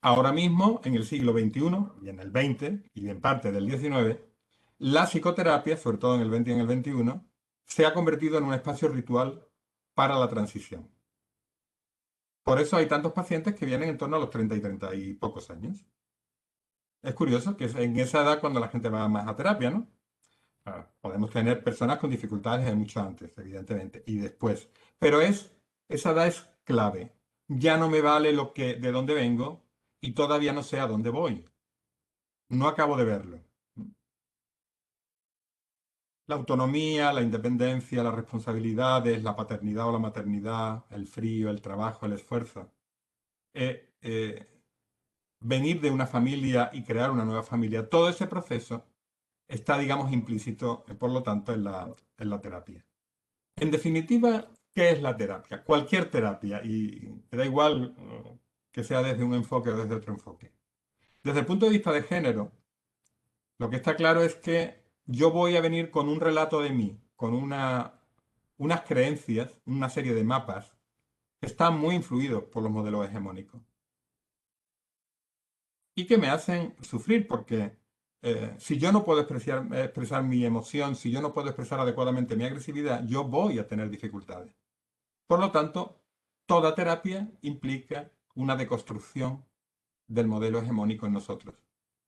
ahora mismo, en el siglo XXI y en el XX y en parte del XIX, la psicoterapia, sobre todo en el XX y en el XXI, se ha convertido en un espacio ritual para la transición. Por eso hay tantos pacientes que vienen en torno a los 30 y 30 y pocos años. Es curioso que es en esa edad cuando la gente va más a terapia, ¿no? Podemos tener personas con dificultades de mucho antes, evidentemente, y después. Pero esa edad es clave. Ya no me vale de dónde vengo y todavía no sé a dónde voy. No acabo de verlo. La autonomía, la independencia, las responsabilidades, la paternidad o la maternidad, el frío, el trabajo, el esfuerzo. Venir de una familia y crear una nueva familia, todo ese proceso está, digamos, implícito, por lo tanto, en la terapia. En definitiva, ¿qué es la terapia? Cualquier terapia, y da igual que sea desde un enfoque o desde otro enfoque. Desde el punto de vista de género, lo que está claro es que yo voy a venir con un relato de mí, con unas creencias, una serie de mapas, que están muy influidos por los modelos hegemónicos y que me hacen sufrir porque si yo no puedo expresar mi emoción, si yo no puedo expresar adecuadamente mi agresividad, yo voy a tener dificultades. Por lo tanto, toda terapia implica una deconstrucción del modelo hegemónico en nosotros,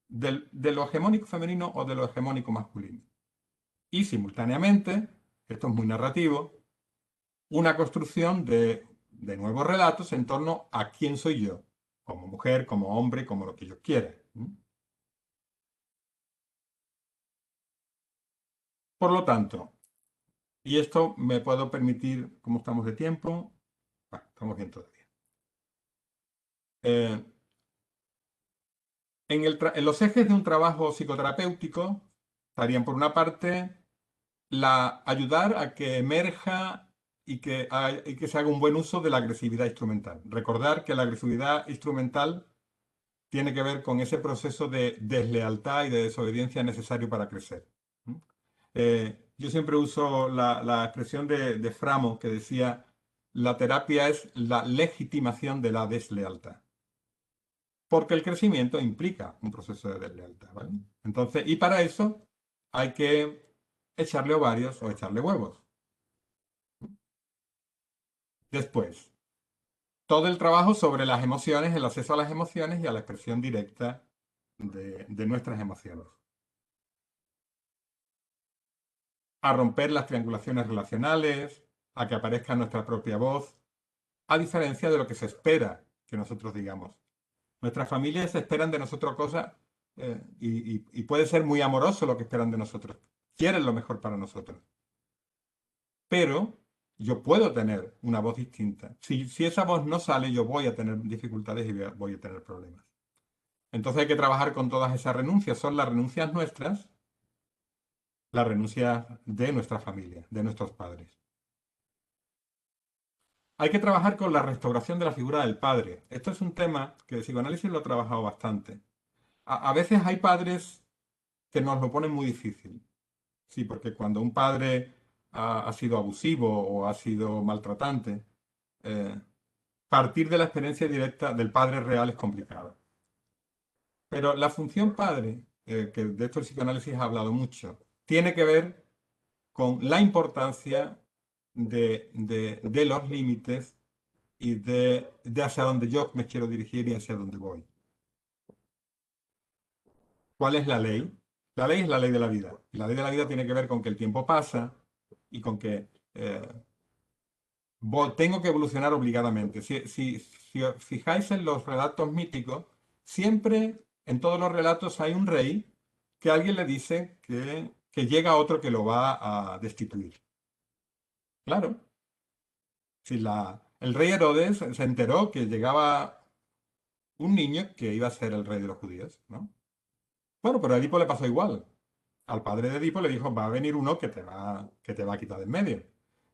de lo hegemónico femenino o de lo hegemónico masculino. Y simultáneamente, esto es muy narrativo, una construcción de nuevos relatos en torno a quién soy yo, como mujer, como hombre, como lo que yo quiera. Por lo tanto, y esto me puedo permitir, ¿cómo estamos de tiempo? Bueno, estamos bien todavía. Eh, en los ejes de un trabajo psicoterapéutico estarían, por una parte, ayudar a que emerja y que se haga un buen uso de la agresividad instrumental. Recordar que la agresividad instrumental tiene que ver con ese proceso de deslealtad y de desobediencia necesario para crecer. Yo siempre uso la expresión de Framo que decía, la terapia es la legitimación de la deslealtad. Porque el crecimiento implica un proceso de deslealtad, ¿vale? Entonces, y para eso hay que echarle ovarios o echarle huevos. Después, todo el trabajo sobre las emociones, el acceso a las emociones y a la expresión directa de nuestras emociones. A romper las triangulaciones relacionales, a que aparezca nuestra propia voz, a diferencia de lo que se espera que nosotros digamos. Nuestras familias esperan de nosotros cosas y puede ser muy amoroso lo que esperan de nosotros. Quieren lo mejor para nosotros. Pero yo puedo tener una voz distinta. Si esa voz no sale, yo voy a tener dificultades y voy a tener problemas. Entonces hay que trabajar con todas esas renuncias. Son las renuncias nuestras, las renuncias de nuestra familia, de nuestros padres. Hay que trabajar con la restauración de la figura del padre. Esto es un tema que el psicoanálisis lo ha trabajado bastante. A veces hay padres que nos lo ponen muy difícil. Sí, porque cuando un padre ha sido abusivo o ha sido maltratante, eh, partir de la experiencia directa del padre real es complicado. Pero la función padre, que de esto el psicoanálisis ha hablado mucho, tiene que ver con la importancia de los límites y de hacia dónde yo me quiero dirigir y hacia dónde voy. ¿Cuál es la ley? La ley es la ley de la vida. Y la ley de la vida tiene que ver con que el tiempo pasa y con que tengo que evolucionar obligadamente. Si os fijáis en los relatos míticos, siempre en todos los relatos hay un rey que alguien le dice que llega otro que lo va a destituir. Claro, si el rey Herodes se enteró que llegaba un niño que iba a ser el rey de los judíos, ¿no? Bueno, pero a Edipo le pasó igual. Al padre de Edipo le dijo, va a venir uno que te va a quitar del medio.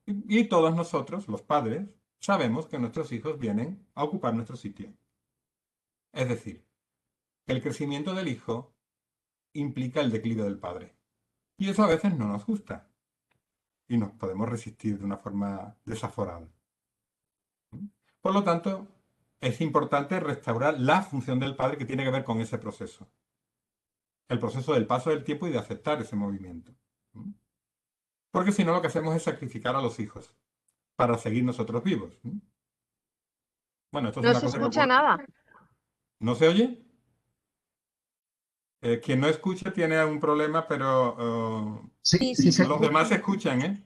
Y todos nosotros, los padres, sabemos que nuestros hijos vienen a ocupar nuestro sitio. Es decir, el crecimiento del hijo implica el declive del padre. Y eso a veces no nos gusta. Y nos podemos resistir de una forma desaforada. Por lo tanto, es importante restaurar la función del padre que tiene que ver con ese proceso. El proceso del paso del tiempo y de aceptar ese movimiento. Porque si no, lo que hacemos es sacrificar a los hijos para seguir nosotros vivos. Bueno, esto es No una se cosa que escucha ocurre. nada. ¿No se oye? Quien no escucha tiene algún problema, pero Sí, Sí, los demás escuchan, ¿eh?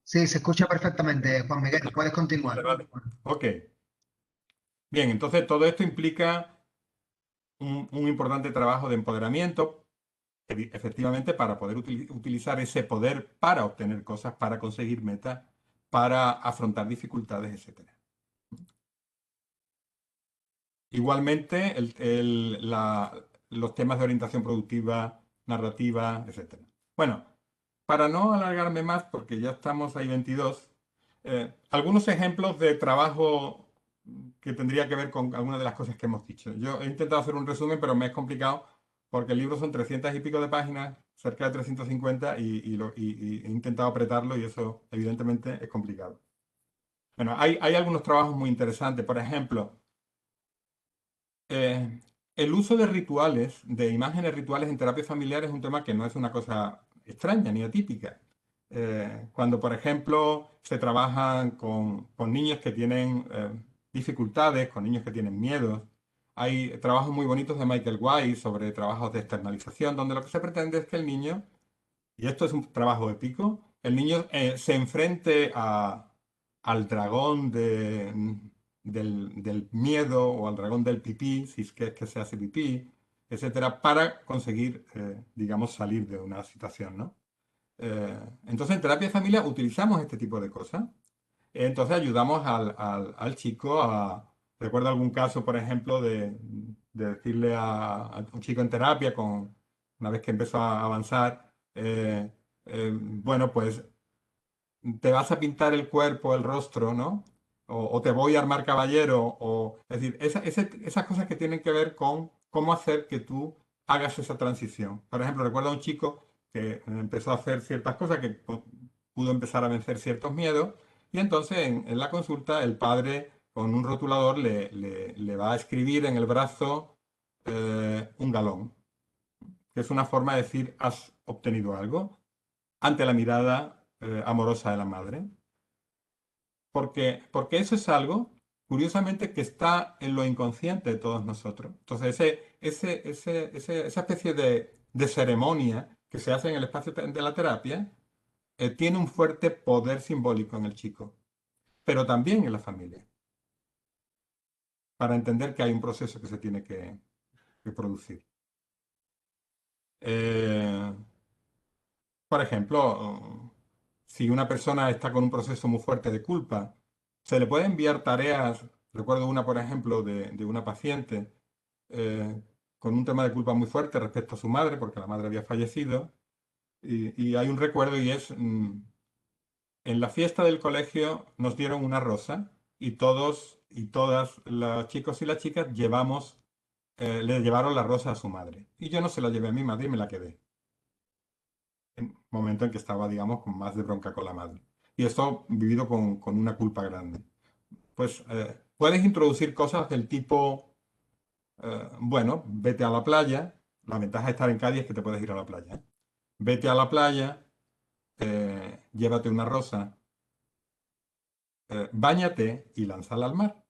sí, se escucha perfectamente, Juan Miguel. Puedes continuar. Vale, vale. Ok. Bien, entonces todo esto implica un importante trabajo de empoderamiento, efectivamente, para poder utilizar ese poder para obtener cosas, para conseguir metas, para afrontar dificultades, etcétera. Igualmente, los temas de orientación productiva, narrativa, etcétera. Bueno, para no alargarme más, porque ya estamos ahí 22, algunos ejemplos de trabajo que tendría que ver con algunas de las cosas que hemos dicho. Yo he intentado hacer un resumen, pero me es complicado porque el libro son 300 y pico de páginas, cerca de 350, y he intentado apretarlo y eso evidentemente es complicado. Bueno, hay algunos trabajos muy interesantes. Por ejemplo, el uso de rituales, de imágenes rituales en terapia familiar es un tema que no es una cosa extraña ni atípica. Cuando, por ejemplo, se trabajan con niños que tienen dificultades, con niños que tienen miedos, hay trabajos muy bonitos de Michael White sobre trabajos de externalización, donde lo que se pretende es que el niño, y esto es un trabajo épico, el niño se enfrente al dragón del miedo o al dragón del pipí, si es que se hace pipí, etcétera, para conseguir, digamos, salir de una situación, ¿no? Entonces, en terapia de familia utilizamos este tipo de cosas. Entonces, ayudamos al chico a... Recuerdo algún caso, por ejemplo, de decirle a un chico en terapia, una vez que empezó a avanzar, bueno, pues te vas a pintar el cuerpo, el rostro, ¿no? O te voy a armar caballero, es decir, esas cosas que tienen que ver con cómo hacer que tú hagas esa transición. Por ejemplo, recuerdo a un chico que empezó a hacer ciertas cosas, que pudo empezar a vencer ciertos miedos, y entonces en la consulta el padre con un rotulador le va a escribir en el brazo un galón, que es una forma de decir, has obtenido algo, ante la mirada amorosa de la madre. Porque eso es algo, curiosamente, que está en lo inconsciente de todos nosotros. Entonces, esa especie de ceremonia que se hace en el espacio de la terapia tiene un fuerte poder simbólico en el chico, pero también en la familia, para entender que hay un proceso que se tiene que producir. Eh, por ejemplo, si una persona está con un proceso muy fuerte de culpa, se le puede enviar tareas. Recuerdo una, por ejemplo, de una paciente eh, con un tema de culpa muy fuerte respecto a su madre, porque la madre había fallecido, y hay un recuerdo y es, en la fiesta del colegio nos dieron una rosa y todos y todas los chicos y las chicas le llevaron la rosa a su madre. Y yo no se la llevé a mi madre y me la quedé en momento en que estaba, digamos, con más de bronca con la madre. Y esto vivido con una culpa grande. Pues puedes introducir cosas del tipo, bueno, vete a la playa. La ventaja de estar en Cádiz es que te puedes ir a la playa. ¿Eh? Vete a la playa, llévate una rosa, báñate y lánzala al mar.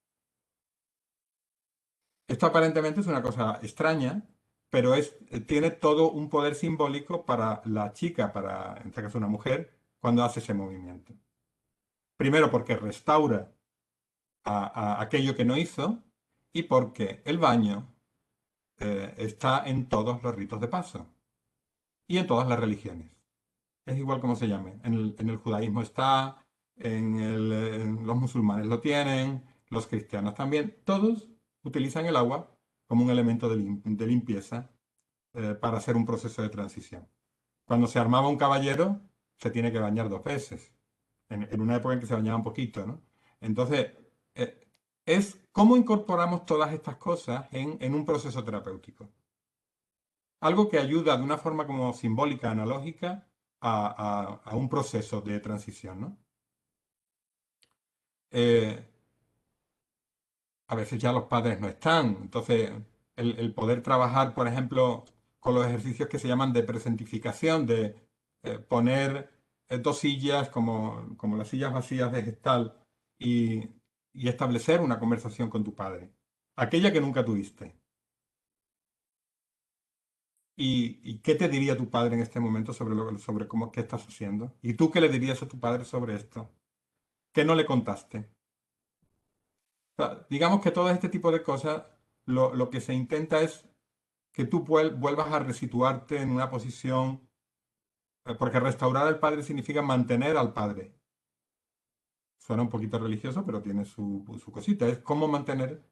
Esto aparentemente es una cosa extraña, pero tiene todo un poder simbólico para la chica, para, en este caso una mujer, cuando hace ese movimiento. Primero porque restaura a aquello que no hizo y porque el baño está en todos los ritos de paso y en todas las religiones. Es igual como se llame. En el judaísmo está, en los musulmanes lo tienen, los cristianos también. Todos utilizan el agua como un elemento de limpieza para hacer un proceso de transición. Cuando se armaba un caballero, se tiene que bañar 2 veces, en una época en que se bañaba un poquito, ¿no? Entonces, eh, es cómo incorporamos todas estas cosas en un proceso terapéutico. Algo que ayuda de una forma como simbólica, analógica, a un proceso de transición, ¿no? Eh, a veces ya los padres no están, entonces el poder trabajar, por ejemplo, con los ejercicios que se llaman de presentificación, de poner 2 sillas como las sillas vacías de Gestalt y, y establecer una conversación con tu padre, aquella que nunca tuviste. ¿Y qué te diría tu padre en este momento sobre qué estás haciendo? ¿Y tú qué le dirías a tu padre sobre esto? ¿Qué no le contaste? O sea, digamos que todo este tipo de cosas, lo que se intenta es que tú vuelvas a resituarte en una posición, porque restaurar al padre significa mantener al padre. Suena un poquito religioso, pero tiene su cosita. Es cómo mantener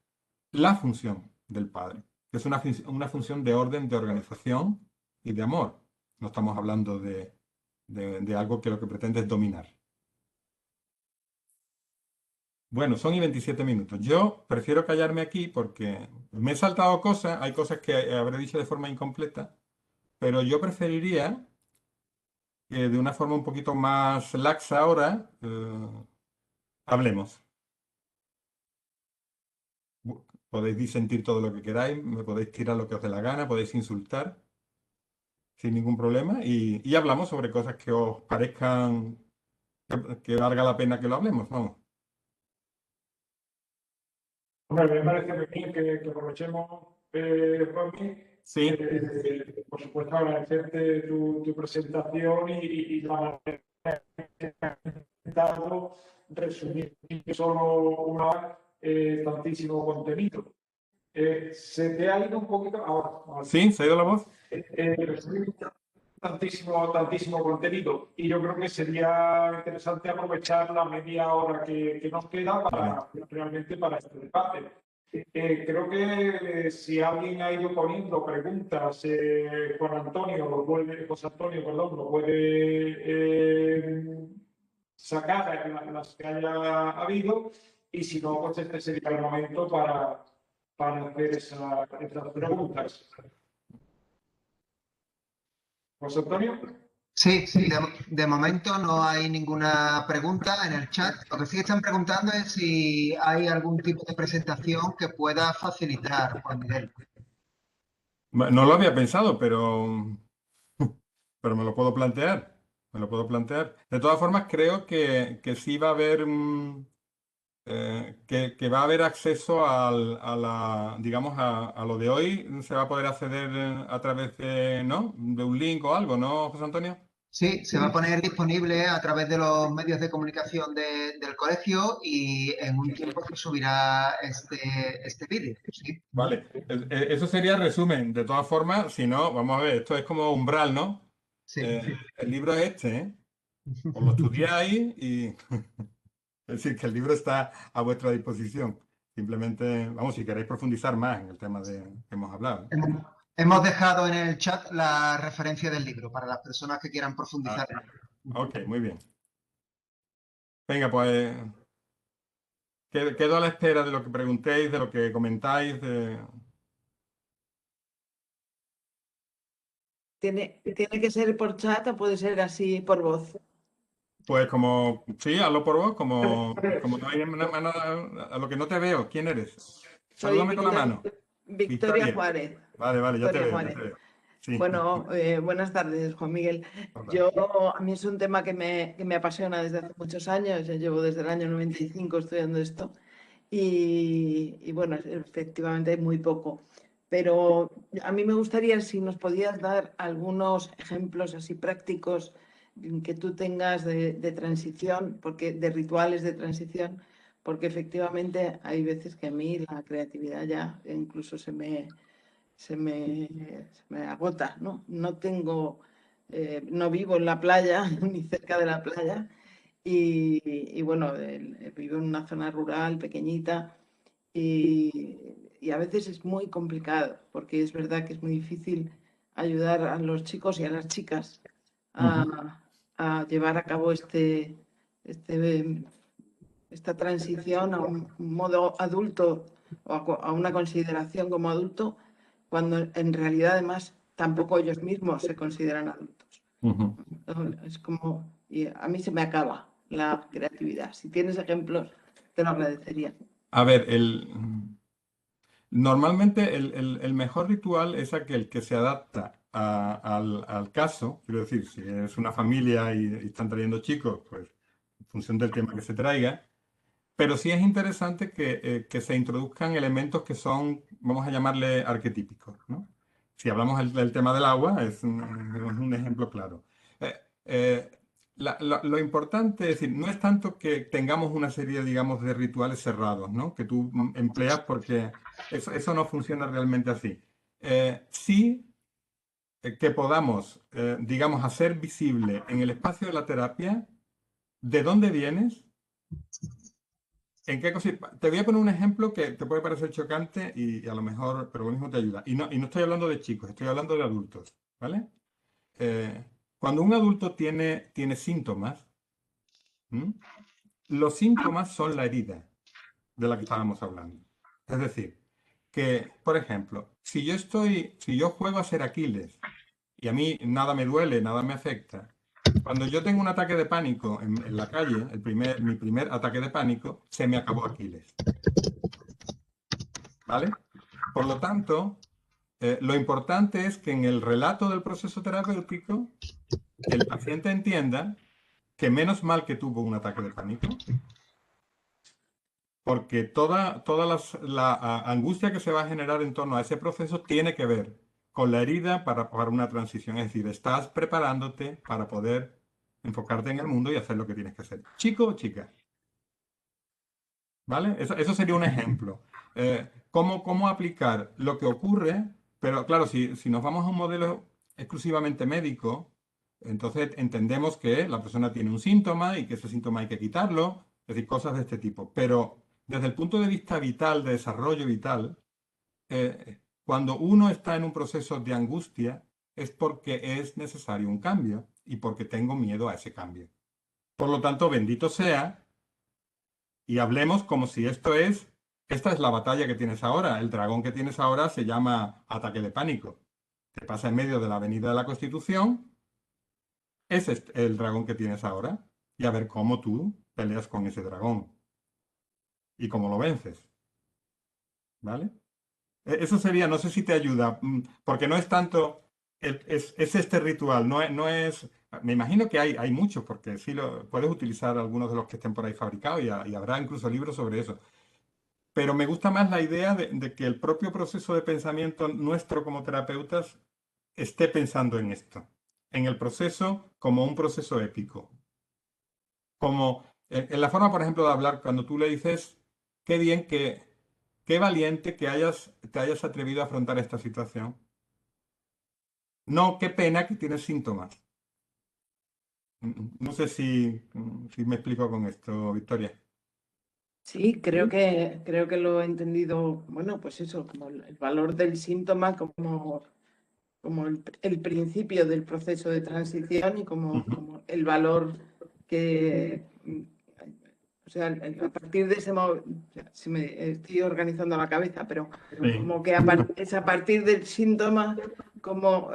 la función del padre, que es una función de orden, de organización y de amor. No estamos hablando de algo que lo que pretende es dominar. Bueno, son y 27 minutos. Yo prefiero callarme aquí porque me he saltado cosas, hay cosas que habré dicho de forma incompleta, pero yo preferiría que de una forma un poquito más laxa ahora hablemos. Podéis disentir todo lo que queráis, me podéis tirar lo que os dé la gana, podéis insultar sin ningún problema y hablamos sobre cosas que os parezcan que valga la pena que lo hablemos, vamos. Bueno, me parece muy bien que aprovechemos, Juanmi, Sí, por supuesto, agradecerte tu presentación y la manera que has intentado resumir solo tantísimo contenido. Se te ha ido un poquito ahora. sí, ¿se ha ido la voz? Resumir tantísimo contenido y yo creo que sería interesante aprovechar la media hora que nos queda realmente para este debate. Creo que si alguien ha ido poniendo preguntas, José Antonio, perdón, lo puede sacar las que haya habido y si no, pues este sería el momento para hacer esas preguntas. José Antonio. Sí, de momento no hay ninguna pregunta en el chat. Lo que sí están preguntando es si hay algún tipo de presentación que pueda facilitar, Juan Miguel. No lo había pensado, pero me lo puedo plantear. Me lo puedo plantear. De todas formas, creo que sí va a haber, que va a haber acceso digamos, a lo de hoy. Se va a poder acceder a través de, ¿no? De un link o algo, ¿no, José Antonio? Sí, se va a poner disponible a través de los medios de comunicación del colegio y en un tiempo se subirá este vídeo. Sí. Vale. Eso sería el resumen. De todas formas, si no, vamos a ver, esto es como umbral, ¿no? Sí. El libro es este, ¿eh? Os lo estudiáis y es decir, que el libro está a vuestra disposición. Simplemente, vamos, si queréis profundizar más en el tema que hemos hablado. Hemos dejado en el chat la referencia del libro para las personas que quieran profundizar. Ok, muy bien. Venga, pues quedo a la espera de lo que preguntéis, de lo que comentáis. ¿Tiene que ser por chat o puede ser así por voz? Pues como, sí, hazlo por vos, como no hay mano a lo que no te veo. ¿Quién eres? Soy Salúdame con la mano. Victoria Juárez. Vale, ya te Victoria veo, ya Juárez. te veo. Sí. Bueno, buenas tardes, Juan Miguel. A mí es un tema que me apasiona desde hace muchos años. Yo llevo desde el año 95 estudiando esto y bueno, efectivamente hay muy poco. Pero a mí me gustaría si nos podías dar algunos ejemplos así prácticos que tú tengas de transición, de rituales de transición, porque efectivamente hay veces que a mí la creatividad ya incluso se me agota, ¿no? No vivo en la playa, ni cerca de la playa, y bueno, vivo en una zona rural pequeñita y a veces es muy complicado, porque es verdad que es muy difícil ayudar a los chicos y a las chicas a llevar a cabo este, esta transición a un modo adulto o a una consideración como adulto, cuando en realidad además tampoco ellos mismos se consideran adultos. Ujú. Es como, y a mí se me acaba la creatividad. Si tienes ejemplos, te lo agradecería. A ver, normalmente el mejor ritual es aquel que se adapta al caso. Quiero decir, si es una familia y están trayendo chicos, pues en función del tema que se traiga. Pero sí es interesante que se introduzcan elementos que son, vamos a llamarle arquetípicos, ¿no? si hablamos del tema del agua, es un ejemplo claro. Eh, eh, lo importante es decir, no es tanto que tengamos una serie, digamos, de rituales cerrados, ¿no? Que tú empleas porque eso no funciona realmente así. Sí que podamos, digamos, hacer visible en el espacio de la terapia de dónde vienes, en qué cosa. Te voy a poner un ejemplo que te puede parecer chocante y a lo mejor, pero lo mismo te ayuda. Y no estoy hablando de chicos, estoy hablando de adultos, ¿vale? Eh, Cuando un adulto tiene síntomas, ¿m? Los síntomas son la herida de la que estábamos hablando. Es decir, que, por ejemplo, si yo juego a ser Aquiles y a mí nada me duele, nada me afecta, cuando yo tengo un ataque de pánico en la calle, mi primer ataque de pánico, se me acabó Aquiles, ¿vale? Por lo tanto, lo importante es que en el relato del proceso terapéutico, el paciente entienda que menos mal que tuvo un ataque de pánico, porque toda la angustia que se va a generar en torno a ese proceso tiene que ver con la herida para una transición. Es decir, estás preparándote para poder enfocarte en el mundo y hacer lo que tienes que hacer. Chico o chica, ¿vale? Eso sería un ejemplo. ¿Cómo aplicar lo que ocurre? Pero claro, si nos vamos a un modelo exclusivamente médico, entonces entendemos que la persona tiene un síntoma y que ese síntoma hay que quitarlo, es decir, cosas de este tipo. Pero desde el punto de vista vital, de desarrollo vital, cuando uno está en un proceso de angustia, es porque es necesario un cambio y porque tengo miedo a ese cambio. Por lo tanto, bendito sea, y hablemos como si esta es la batalla que tienes ahora. El dragón que tienes ahora se llama ataque de pánico. Te pasa en medio de la Avenida de la Constitución. Ese es el dragón que tienes ahora. Y a ver cómo tú peleas con ese dragón. Y cómo lo vences. ¿Vale? Eso sería, no sé si te ayuda, porque no es tanto, es este ritual, no es, me imagino que hay muchos, porque sí puedes utilizar algunos de los que estén por ahí fabricados y habrá incluso libros sobre eso. Pero me gusta más la idea de que el propio proceso de pensamiento nuestro como terapeutas esté pensando en esto, en el proceso como un proceso épico. Como en la forma, por ejemplo, de hablar, cuando tú le dices, qué bien qué valiente que te hayas atrevido a afrontar esta situación. No, qué pena que tienes síntomas. No sé si me explico con esto, Victoria. Sí, creo que lo he entendido, bueno, pues eso, como el valor del síntoma, como el principio del proceso de transición y como el valor que, o sea, a partir de ese momento, si me estoy organizando la cabeza, pero Sí. como que es a partir del síntoma como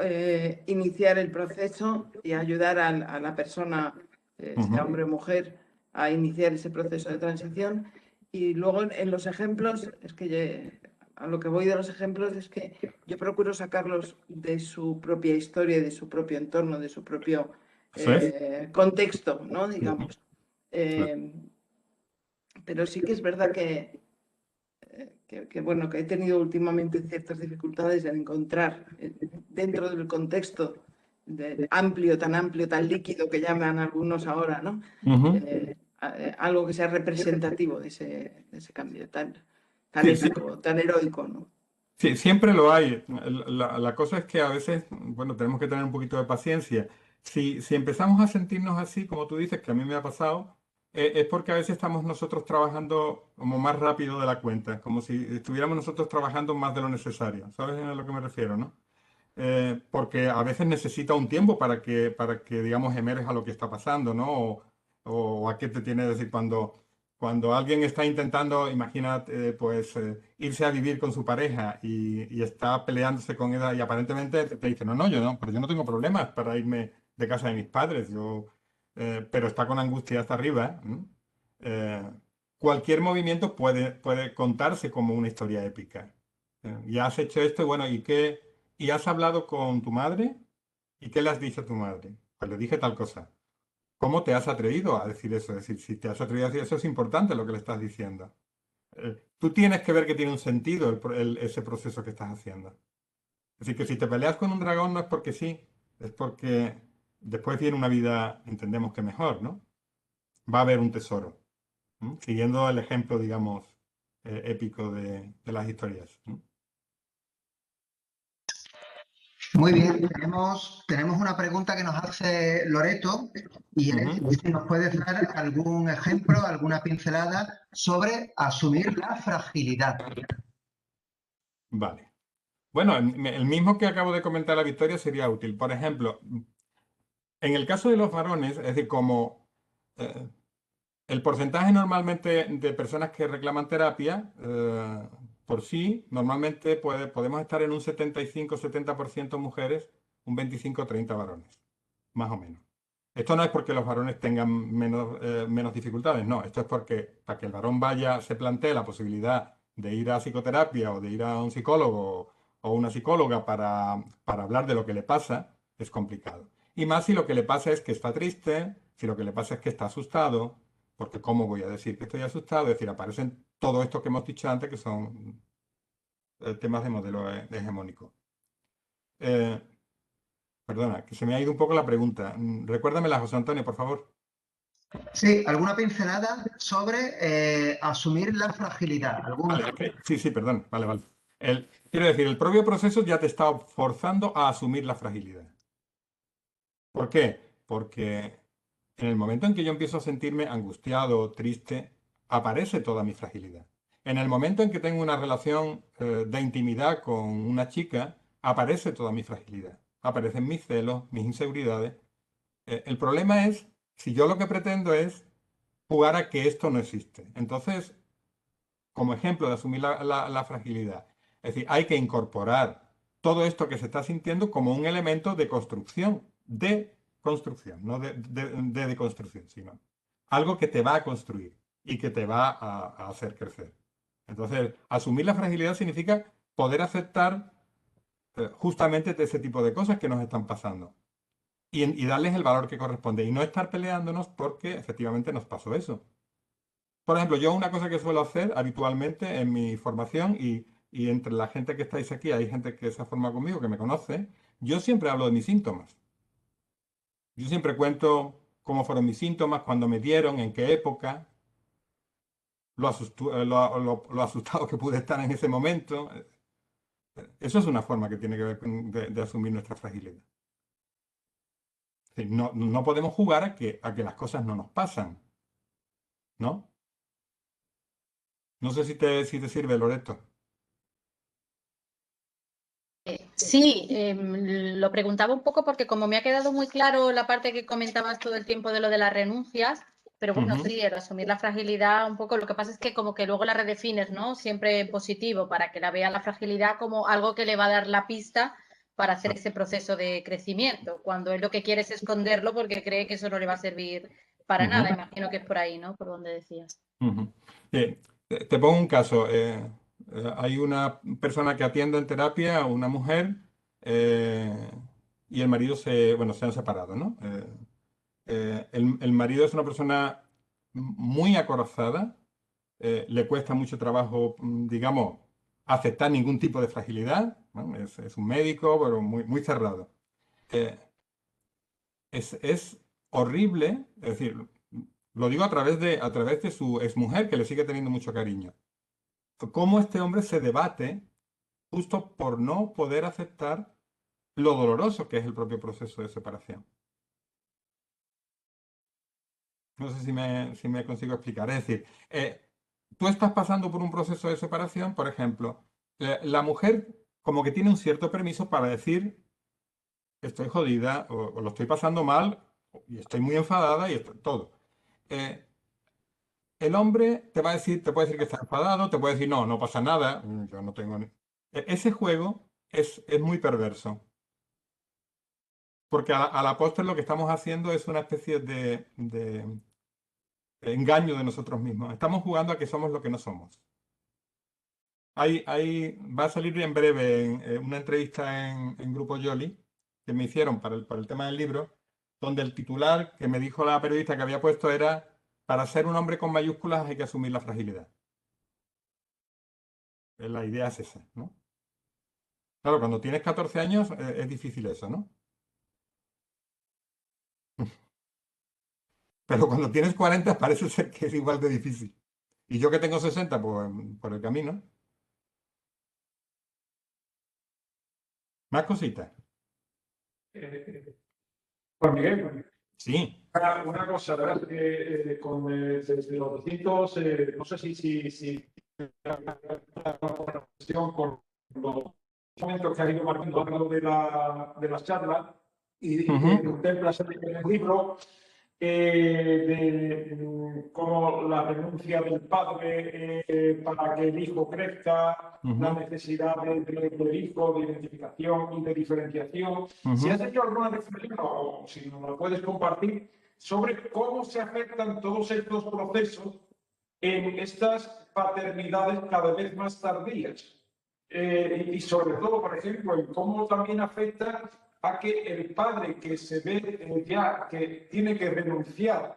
iniciar el proceso y ayudar a la persona, sea hombre o mujer, a iniciar ese proceso de transición. Y luego en los ejemplos, es que a lo que voy de los ejemplos es que yo procuro sacarlos de su propia historia, de su propio entorno, de su propio ¿Eso es? contexto, ¿no? Digamos. Pero sí que es verdad bueno, que he tenido últimamente ciertas dificultades en encontrar dentro del contexto tan amplio, tan líquido que llaman algunos ahora, ¿no? Algo que sea representativo de ese cambio tan Sí, sí, épico, tan heroico, ¿no? sí, siempre lo hay. La cosa es que a veces, bueno, tenemos que tener un poquito de paciencia. Si empezamos a sentirnos así, como tú dices, que a mí me ha pasado, es porque a veces estamos nosotros trabajando como más rápido de la cuenta, como si estuviéramos nosotros trabajando más de lo necesario. ¿Sabes a lo que me refiero, no? Porque a veces necesita un tiempo para que, digamos, emerja lo que está pasando, ¿no? O a qué te tiene que decir cuando alguien está intentando, imagínate, pues irse a vivir con su pareja y está peleándose con ella y aparentemente te dice, no, no, pero yo no tengo problemas para irme de casa de mis padres, pero está con angustia hasta arriba. Eh, Cualquier movimiento puede contarse como una historia épica. Y has hecho esto, y bueno, ¿y has hablado con tu madre? ¿Y qué le has dicho a tu madre? Pues le dije tal cosa. ¿Cómo te has atrevido a decir eso? Es decir, si te has atrevido a decir eso, es importante lo que le estás diciendo. Tú tienes que ver que tiene un sentido ese proceso que estás haciendo. Es decir, que si te peleas con un dragón no es porque sí, es porque después viene una vida, entendemos que mejor, ¿no? Va a haber un tesoro. Siguiendo el ejemplo, digamos, épico de las historias. Muy bien, tenemos una pregunta que nos hace Loreto y es si nos puedes dar algún ejemplo, alguna pincelada sobre asumir la fragilidad. Vale. Bueno, el mismo que acabo de comentar la Victoria sería útil. Por ejemplo, en el caso de los varones, es decir, como eh, el porcentaje normalmente de personas que reclaman terapia, por sí, normalmente podemos estar en un 75-70% mujeres, un 25-30 varones, más o menos. Esto no es porque los varones tengan menos dificultades, no. Esto es porque para que el varón se plantee la posibilidad de ir a psicoterapia o de ir a un psicólogo o una psicóloga para hablar de lo que le pasa, es complicado. Y más si lo que le pasa es que está triste, si lo que le pasa es que está asustado, porque ¿cómo voy a decir que estoy asustado? Es decir, aparecen todo esto que hemos dicho antes, que son temas de modelo hegemónico. Eh, Perdona, que se me ha ido un poco la pregunta. Recuérdamela, José Antonio, por favor. Sí, alguna pincelada sobre asumir la fragilidad. Vale, sí, sí, perdón. Vale, vale. Quiero decir, el propio proceso ya te está forzando a asumir la fragilidad. ¿Por qué? Porque en el momento en que yo empiezo a sentirme angustiado, triste, aparece toda mi fragilidad. En el momento en que tengo una relación de intimidad con una chica, aparece toda mi fragilidad. Aparecen mis celos, mis inseguridades. El problema es si yo lo que pretendo es jugar a que esto no existe. Entonces, como ejemplo de asumir la fragilidad, es decir, hay que incorporar todo esto que se está sintiendo como un elemento de construcción, no de deconstrucción, sino algo que te va a construir y que te va a hacer crecer. Entonces, asumir la fragilidad significa poder aceptar justamente ese tipo de cosas que nos están pasando y darles el valor que corresponde y no estar peleándonos porque efectivamente nos pasó eso. Por ejemplo, yo una cosa que suelo hacer habitualmente en mi formación y entre la gente que estáis aquí, hay gente que se ha formado conmigo, que me conoce, yo siempre hablo de mis síntomas. Yo siempre cuento cómo fueron mis síntomas, cuándo me dieron, en qué época, lo asustado que pude estar en ese momento. Eso es una forma que tiene que ver con de asumir nuestra fragilidad. Es decir, no podemos jugar a que las cosas no nos pasan, ¿no? No sé si te sirve, Loreto. Sí, lo preguntaba un poco porque como me ha quedado muy claro la parte que comentabas todo el tiempo de lo de las renuncias, pero bueno, sí, el asumir la fragilidad un poco, lo que pasa es que como que luego la redefines, ¿no? Siempre en positivo, para que la vea la fragilidad como algo que le va a dar la pista para hacer ese proceso de crecimiento, cuando él lo que quiere es esconderlo porque cree que eso no le va a servir para nada. Imagino que es por ahí, ¿no? Por donde decías. Te pongo un caso. Hay una persona que atiende en terapia, una mujer, y el marido se han separado, ¿no? El marido es una persona muy acorazada, le cuesta mucho trabajo, digamos, aceptar ningún tipo de fragilidad, ¿no? Es un médico, pero muy, muy cerrado. Eh, es horrible, es decir, lo digo a través de su exmujer, que le sigue teniendo mucho cariño. Cómo este hombre se debate justo por no poder aceptar lo doloroso que es el propio proceso de separación. No sé si me consigo explicar. Es decir, tú estás pasando por un proceso de separación, por ejemplo, la mujer como que tiene un cierto permiso para decir, estoy jodida o lo estoy pasando mal y estoy muy enfadada y todo. Eh, el hombre te puede decir que está enfadado, te puede decir, no, no pasa nada, yo no tengo... Ese juego es muy perverso. Porque a la postre lo que estamos haciendo es una especie de engaño de nosotros mismos. Estamos jugando a que somos lo que no somos. Va a salir en breve una entrevista en Grupo Yoli que me hicieron para el tema del libro, donde el titular que me dijo la periodista que había puesto era, para ser un hombre con mayúsculas hay que asumir la fragilidad. La idea es esa, ¿no? Claro, cuando tienes 14 años es difícil eso, ¿no? Pero cuando tienes 40 parece ser que es igual de difícil. Y yo que tengo 60, pues por el camino. Más cositas. Juan Miguel, Sí. una cosa, ¿verdad? Con desde los distintos, no sé si con los momentos que ha ido marcando a lo largo de las charlas y que contemplas en el libro, como la renuncia del padre para que el hijo crezca, la necesidad del hijo de identificación y de diferenciación. Si has hecho alguna reflexión o si nos la puedes compartir sobre cómo se afectan todos estos procesos en estas paternidades cada vez más tardías. Y sobre todo, por ejemplo, en cómo también afecta a que el padre que se ve ya que tiene que renunciar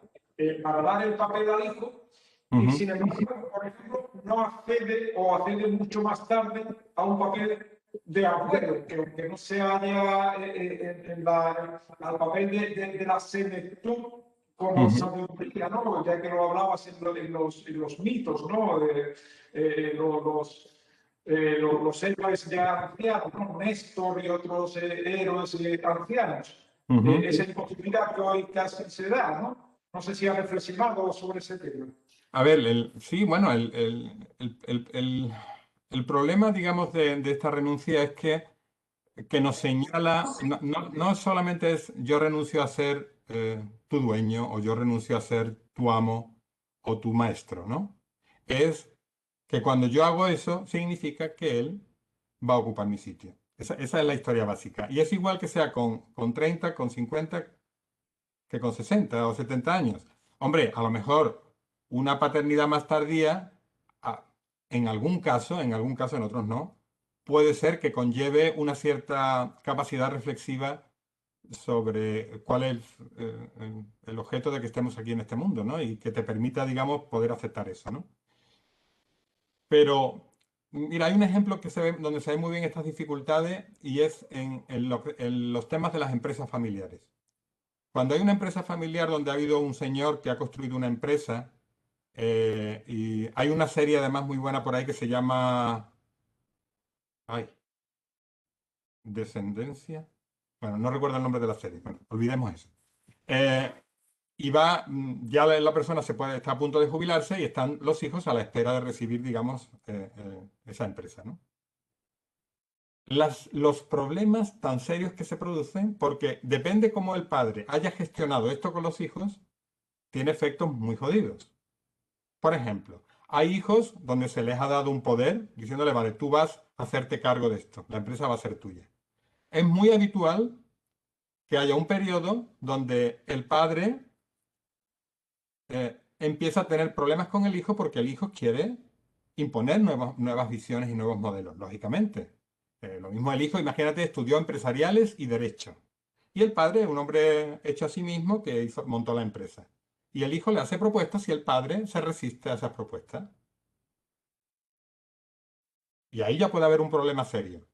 para dar el papel al hijo, y sin embargo, por ejemplo, no accede o accede mucho más tarde a un papel de abuelo, que aunque no se haya al papel de la senectud como sabiduría, ¿no? Ya que lo hablabas en los mitos, ¿no? Los héroes ya ancianos, ¿no? Néstor y otros héroes ancianos. Esa imposibilidad que hoy casi se da, ¿no? No sé si ha reflexionado sobre ese tema. A ver, sí, bueno, el problema, digamos, de esta renuncia es que nos señala, no solamente es yo renuncio a ser tu dueño o yo renuncio a ser tu amo o tu maestro, ¿no? Es que cuando yo hago eso, significa que él va a ocupar mi sitio. Esa es la historia básica. Y es igual que sea con 30, con 50, que con 60 o 70 años. Hombre, a lo mejor una paternidad más tardía, en algún caso, en otros no, puede ser que conlleve una cierta capacidad reflexiva sobre cuál es el objeto de que estemos aquí en este mundo, ¿no? Y que te permita, digamos, poder aceptar eso, ¿no? Pero, mira, hay un ejemplo que donde se ven muy bien estas dificultades y es en los temas de las empresas familiares. Cuando hay una empresa familiar donde ha habido un señor que ha construido una empresa, y hay una serie además muy buena por ahí que se llama... Ay, Descendencia. Bueno, no recuerdo el nombre de la serie. Bueno, olvidemos eso. Y ya la persona está a punto de jubilarse y están los hijos a la espera de recibir, digamos, esa empresa, ¿no? Los problemas tan serios que se producen, porque depende cómo el padre haya gestionado esto con los hijos, tiene efectos muy jodidos. Por ejemplo, hay hijos donde se les ha dado un poder diciéndole, vale, tú vas a hacerte cargo de esto, la empresa va a ser tuya. Es muy habitual que haya un periodo donde el padre empieza a tener problemas con el hijo porque el hijo quiere imponer nuevas visiones y nuevos modelos, lógicamente. Lo mismo el hijo, imagínate, estudió empresariales y derecho. Y el padre, un hombre hecho a sí mismo, que montó la empresa. Y el hijo le hace propuestas y el padre se resiste a esas propuestas. Y ahí ya puede haber un problema serio.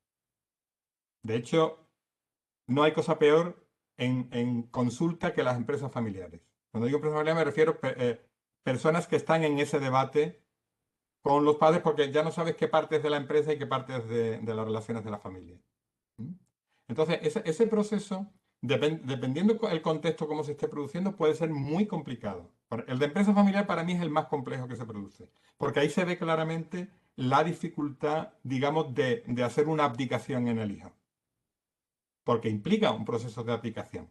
De hecho, no hay cosa peor en consulta que las empresas familiares. Cuando digo empresas familiares me refiero a personas que están en ese debate con los padres porque ya no sabes qué parte es de la empresa y qué parte es de las relaciones de la familia. Entonces, ese proceso, dependiendo el contexto cómo se esté produciendo, puede ser muy complicado. El de empresa familiar para mí es el más complejo que se produce, porque ahí se ve claramente la dificultad, digamos, de hacer una abdicación en el hijo, porque implica un proceso de abdicación.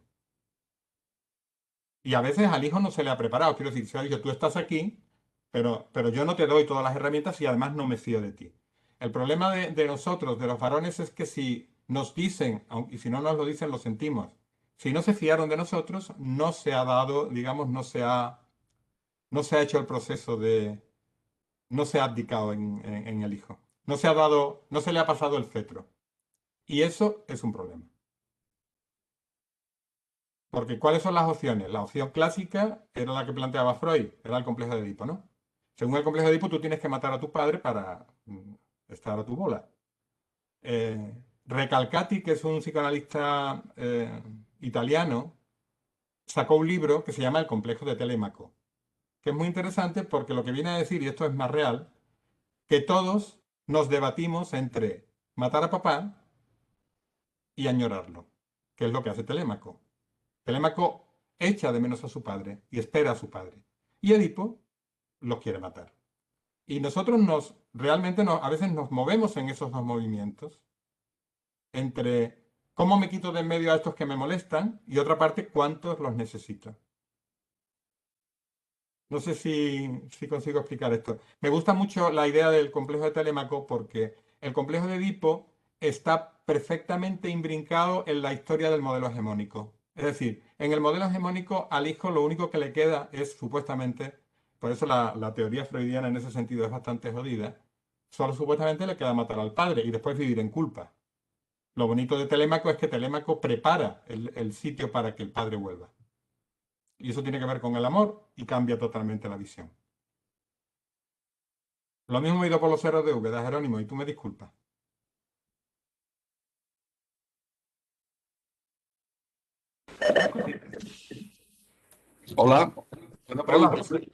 Y a veces al hijo no se le ha preparado. Quiero decir, si dicho, tú estás aquí, pero yo no te doy todas las herramientas y además no me fío de ti. El problema de nosotros, de los varones, es que si nos dicen, y si no nos lo dicen, lo sentimos. Si no se fiaron de nosotros, no se ha dado, digamos, no se ha hecho el proceso no se ha abdicado en el hijo. No se ha dado, no se le ha pasado el cetro. Y eso es un problema. Porque ¿cuáles son las opciones? La opción clásica era la que planteaba Freud, era el complejo de Edipo, ¿no? Según el complejo de Edipo, tú tienes que matar a tu padre para estar a tu bola. Recalcati, que es un psicoanalista italiano, sacó un libro que se llama El complejo de Telémaco, que es muy interesante porque lo que viene a decir, y esto es más real, que todos nos debatimos entre matar a papá y añorarlo, que es lo que hace Telémaco. Telémaco echa de menos a su padre y espera a su padre. Y Edipo los quiere matar. Y nosotros a veces nos movemos en esos dos movimientos, entre cómo me quito de en medio a estos que me molestan y otra parte, cuántos los necesito. No sé si consigo explicar esto. Me gusta mucho la idea del complejo de Telémaco porque el complejo de Edipo está perfectamente imbrincado en la historia del modelo hegemónico. Es decir, en el modelo hegemónico al hijo lo único que le queda es, supuestamente, por eso la teoría freudiana en ese sentido es bastante jodida, solo supuestamente le queda matar al padre y después vivir en culpa. Lo bonito de Telémaco es que Telémaco prepara el sitio para que el padre vuelva. Y eso tiene que ver con el amor y cambia totalmente la visión. Lo mismo he ido por los ceros de Úbeda, Jerónimo, y tú me disculpas. Hola, una Hola, pregunta. José.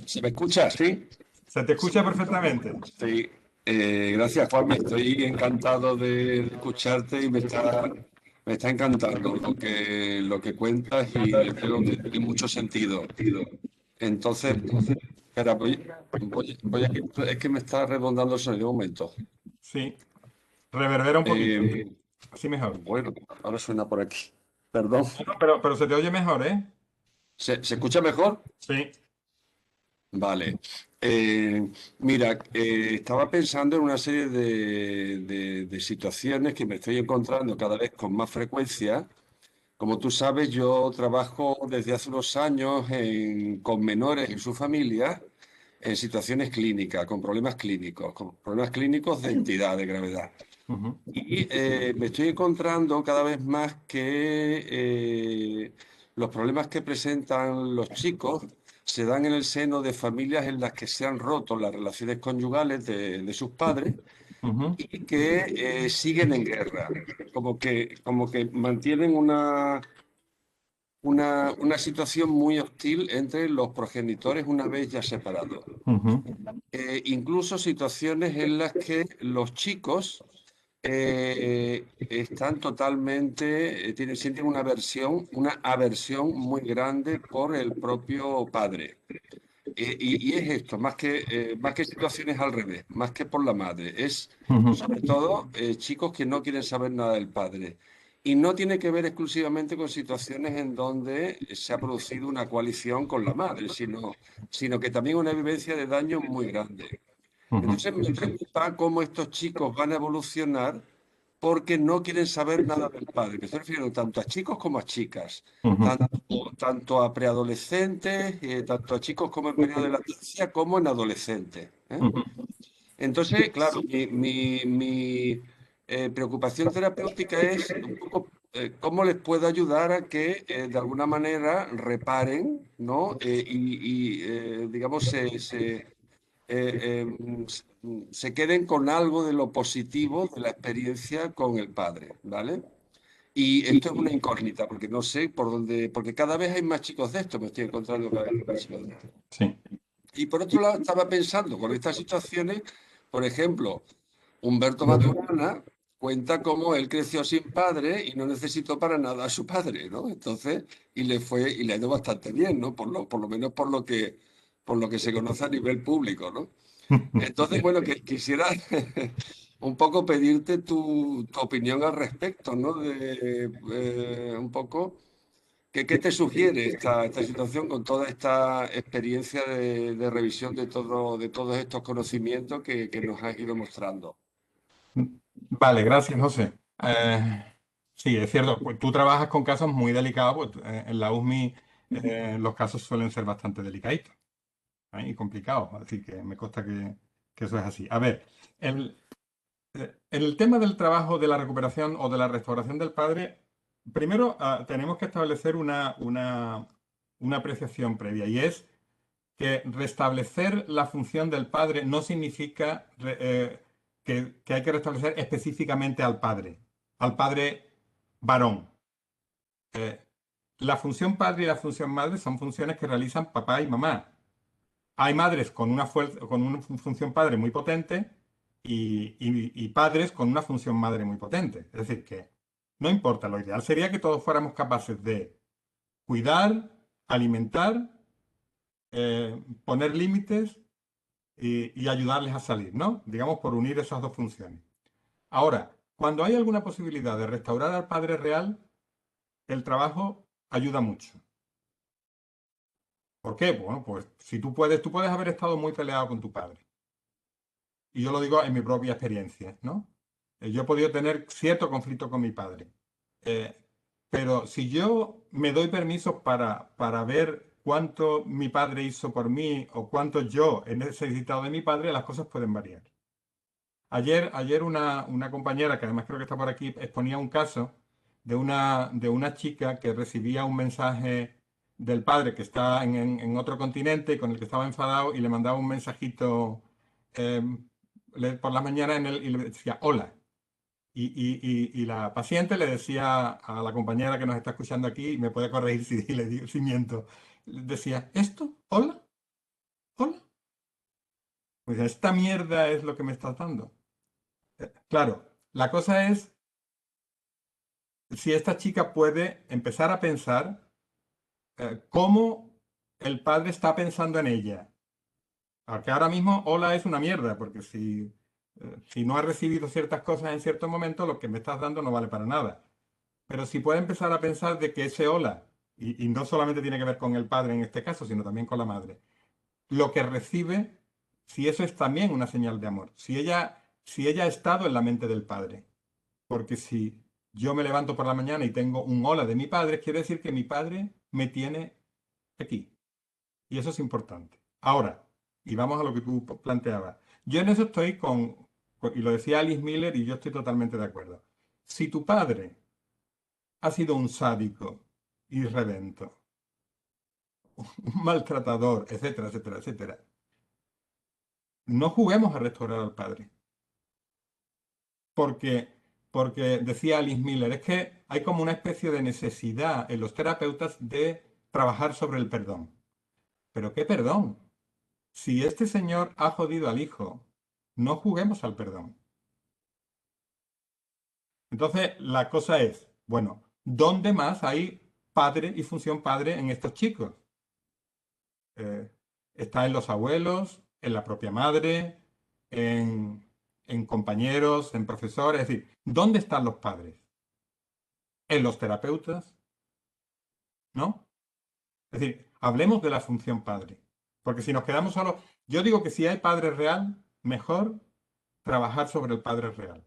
¿Se me escucha? Sí. Se te escucha perfectamente. Sí. Gracias, Juan. Me estoy encantado de escucharte y me está encantando lo que cuentas y creo que tiene mucho sentido. Entonces, espera, es que me está redondando el sonido un momento. Sí, reverbera un poquito. Eh, Así mejor. bueno, ahora suena por aquí. Perdón. No, pero se te oye mejor, ¿eh? ¿Se escucha mejor? Sí. Vale. Mira, estaba pensando en una serie de situaciones que me estoy encontrando cada vez con más frecuencia. Como tú sabes, yo trabajo desde hace unos años con menores y su familia en situaciones clínicas, con problemas clínicos de entidad, de gravedad. Ujú, Y me estoy encontrando cada vez más que los problemas que presentan los chicos se dan en el seno de familias en las que se han roto las relaciones conyugales de sus padres ujú, y que siguen en guerra, como que mantienen una situación muy hostil entre los progenitores una vez ya separados. ujú, Incluso situaciones en las que los chicos están totalmente, sienten una aversión muy grande por el propio padre. Y es esto, más que situaciones al revés, más que por la madre, es ujú, sobre todo chicos que no quieren saber nada del padre. Y no tiene que ver exclusivamente con situaciones en donde se ha producido una coalición con la madre, sino que también una vivencia de daño muy grande. ujú, Entonces me preocupa cómo estos chicos van a evolucionar porque no quieren saber nada del padre. Me estoy refiriendo tanto a chicos como a chicas, ujú, tanto a preadolescentes, tanto a chicos como en periodo de lactancia, como en adolescentes. ¿Eh? ujú. Entonces, claro, mi preocupación terapéutica es un poco cómo les puedo ayudar a que de alguna manera reparen, ¿no? Digamos, se queden con algo de lo positivo de la experiencia con el padre, ¿vale? Y esto es una incógnita, porque no sé por dónde, porque cada vez hay más chicos de esto, me estoy encontrando cada vez más chicos de esto. Sí. Y por otro lado, estaba pensando con estas situaciones, por ejemplo, Humberto Maturana cuenta cómo él creció sin padre y no necesitó para nada a su padre, ¿no? Entonces, y le ha ido bastante bien, ¿no? Por lo menos por lo que se conoce a nivel público, ¿no? Entonces, bueno, que quisiera un poco pedirte tu opinión al respecto, ¿no? Un poco, ¿qué te sugiere esta situación con toda esta experiencia de revisión de todos estos conocimientos que nos has ido mostrando? Vale, gracias, José. Sí, es cierto, pues tú trabajas con casos muy delicados, pues, en la USMI los casos suelen ser bastante delicaditos, y complicados, así que me consta que eso es así. A ver, el tema del trabajo de la recuperación o de la restauración del padre, primero tenemos que establecer una apreciación previa y es que restablecer la función del padre no significa que hay que restablecer específicamente al padre varón. La función padre y la función madre son funciones que realizan papá y mamá. Hay madres con una función padre muy potente y padres con una función madre muy potente. Es decir, que no importa, lo ideal sería que todos fuéramos capaces de cuidar, alimentar, poner límites y ayudarles a salir, ¿no? Digamos, por unir esas dos funciones. Ahora, cuando hay alguna posibilidad de restaurar al padre real, el trabajo ayuda mucho. ¿Por qué? Bueno, pues si tú puedes haber estado muy peleado con tu padre. Y yo lo digo en mi propia experiencia, ¿no? Yo he podido tener cierto conflicto con mi padre. Eh, pero si yo me doy permiso para ver cuánto mi padre hizo por mí o cuánto yo he necesitado de mi padre, las cosas pueden variar. Ayer una compañera, que además creo que está por aquí, exponía un caso de una chica que recibía un mensaje del padre que está en otro continente, con el que estaba enfadado, y le mandaba un mensajito eh, por las mañanas y le decía hola. Y la paciente le decía a la compañera que nos está escuchando aquí, me puede corregir si miento, decía, ¿esto? ¿Hola? ¿Hola? Pues esta mierda es lo que me estás dando. Claro, la cosa es si esta chica puede empezar a pensar cómo el padre está pensando en ella. Porque ahora mismo hola es una mierda, porque si no has recibido ciertas cosas en cierto momento, lo que me estás dando no vale para nada. Pero si puede empezar a pensar de que ese hola, y no solamente tiene que ver con el padre en este caso, sino también con la madre, lo que recibe, si eso es también una señal de amor, si ella ha estado en la mente del padre. Porque si yo me levanto por la mañana y tengo un hola de mi padre, quiere decir que mi padre me tiene aquí. Y eso es importante. Ahora, y vamos a lo que tú planteabas. Yo en eso estoy y lo decía Alice Miller y yo estoy totalmente de acuerdo. Si tu padre ha sido un sádico, irredento, un maltratador, etcétera, etcétera, etcétera, no juguemos a restaurar al padre. Porque decía Alice Miller, es que hay como una especie de necesidad en los terapeutas de trabajar sobre el perdón. ¿Pero qué perdón? Si este señor ha jodido al hijo, no juguemos al perdón. Entonces, la cosa es, bueno, ¿dónde más hay padre y función padre en estos chicos? Está en los abuelos, en la propia madre, en compañeros, en profesores. Es decir, ¿dónde están los padres? ¿En los terapeutas? ¿No? Es decir, hablemos de la función padre. Porque si nos quedamos solos, yo digo que si hay padre real, mejor trabajar sobre el padre real.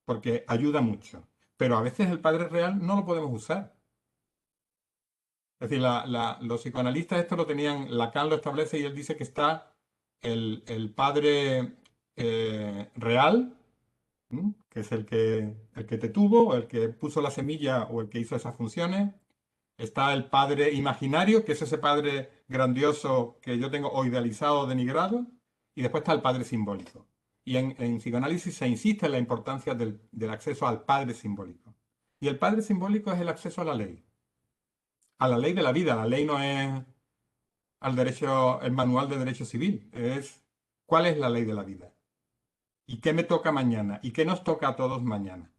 Porque ayuda mucho. Pero a veces el padre real no lo podemos usar. Es decir, los psicoanalistas esto lo tenían, Lacan lo establece y él dice que está el padre real, que es el que te tuvo, o el que puso la semilla o el que hizo esas funciones. Está el padre imaginario, que es ese padre grandioso que yo tengo o idealizado o denigrado. Y después está el padre simbólico. Y en psicoanálisis se insiste en la importancia del acceso al padre simbólico. Y el padre simbólico es el acceso a la ley. A la ley de la vida. La ley no es el manual de derecho civil. Es cuál es la ley de la vida. ¿Y qué me toca mañana? ¿Y qué nos toca a todos mañana?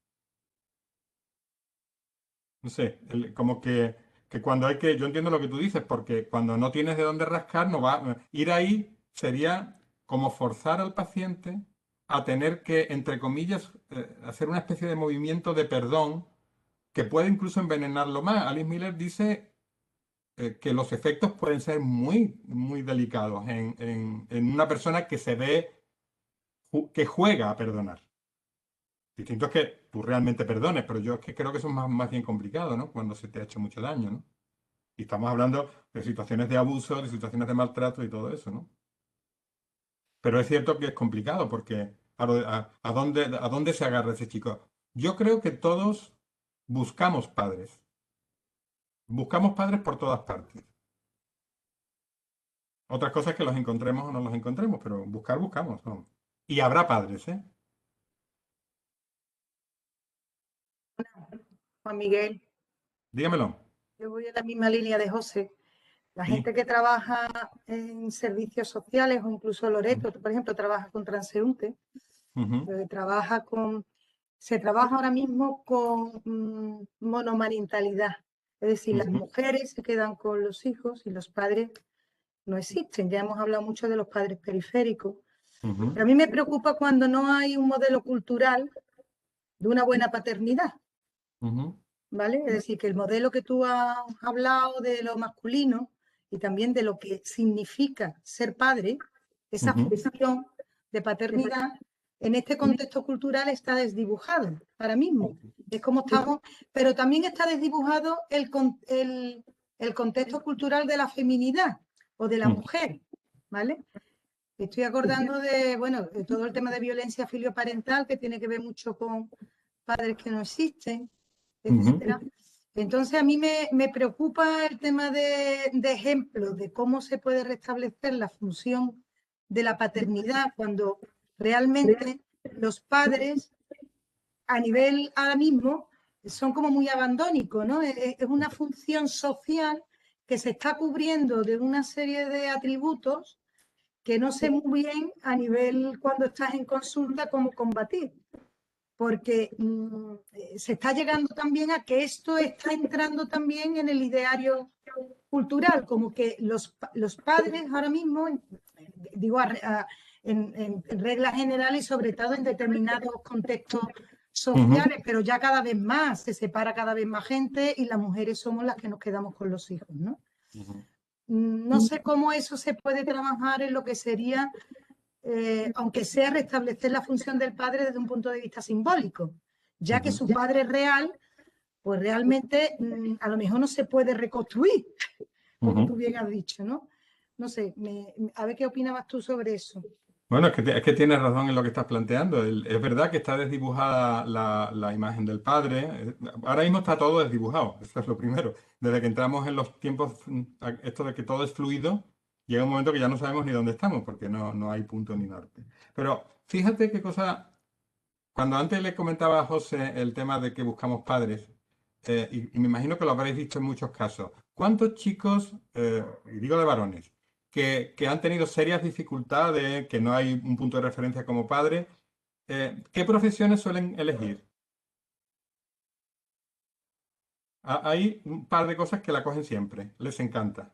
No sé, como que cuando yo entiendo lo que tú dices, porque cuando no tienes de dónde rascar, no va, ir ahí sería como forzar al paciente a tener que, entre comillas, hacer una especie de movimiento de perdón que puede incluso envenenarlo más. Alice Miller dice que los efectos pueden ser muy, muy delicados en una persona que se ve, que juega a perdonar. Distinto es que tú realmente perdones, pero yo es que creo que eso es más bien complicado, ¿no? Cuando se te ha hecho mucho daño, ¿no? Y estamos hablando de situaciones de abuso, de situaciones de maltrato y todo eso, ¿no? Pero es cierto que es complicado porque ¿a dónde se agarra ese chico? Yo creo que todos buscamos padres. Buscamos padres por todas partes. Otras cosas que los encontremos o no los encontremos, pero buscamos, ¿no? Y habrá padres, ¿eh? Juan Miguel, Dígamelo. yo voy en la misma línea de José. La Sí. gente que trabaja en servicios sociales o incluso Loreto, por ejemplo, trabaja con transeúntes, Ujú, se trabaja ahora mismo con monomarentalidad. Es decir, las ujú, mujeres se quedan con los hijos y los padres no existen. Ya hemos hablado mucho de los padres periféricos. ujú, Pero a mí me preocupa cuando no hay un modelo cultural de una buena paternidad, ujú, ¿vale? Es decir, que el modelo que tú has hablado de lo masculino y también de lo que significa ser padre, esa ujú. función de paternidad, en este contexto cultural está desdibujado ahora mismo. Es como estamos, pero también está desdibujado el contexto cultural de la feminidad o de la Mm. mujer, ¿vale? Estoy acordando de, bueno, de todo el tema de violencia filioparental que tiene que ver mucho con padres que no existen, etcétera. Entonces a mí me preocupa el tema de ejemplos de cómo se puede restablecer la función de la paternidad cuando realmente los padres a nivel ahora mismo son como muy abandónicos, ¿no? Es una función social que se está cubriendo de una serie de atributos que no sé muy bien a nivel cuando estás en consulta cómo combatir, porque se está llegando también a que esto está entrando también en el ideario cultural, como que los padres ahora mismo, digo en reglas generales y sobre todo en determinados contextos sociales, pero ya cada vez más, se separa cada vez más gente y las mujeres somos las que nos quedamos con los hijos, ¿no? Ujú. No sé cómo eso se puede trabajar en lo que sería, aunque sea restablecer la función del padre desde un punto de vista simbólico, ya que su padre real, pues realmente a lo mejor no se puede reconstruir, como tú Ujú. bien has dicho, ¿no? No sé, a ver qué opinabas tú sobre eso. Bueno, es que tienes razón en lo que estás planteando. Es verdad que está desdibujada la imagen del padre. Ahora mismo está todo desdibujado, eso es lo primero. Desde que entramos en los tiempos, esto de que todo es fluido, llega un momento que ya no sabemos ni dónde estamos, porque no hay punto ni norte. Pero fíjate qué cosa, cuando antes le comentaba a José el tema de que buscamos padres, y me imagino que lo habréis visto en muchos casos, ¿cuántos chicos, y digo de varones, que han tenido serias dificultades, que no hay un punto de referencia como padre, qué profesiones suelen elegir? Hay un par de cosas que la cogen siempre, les encanta.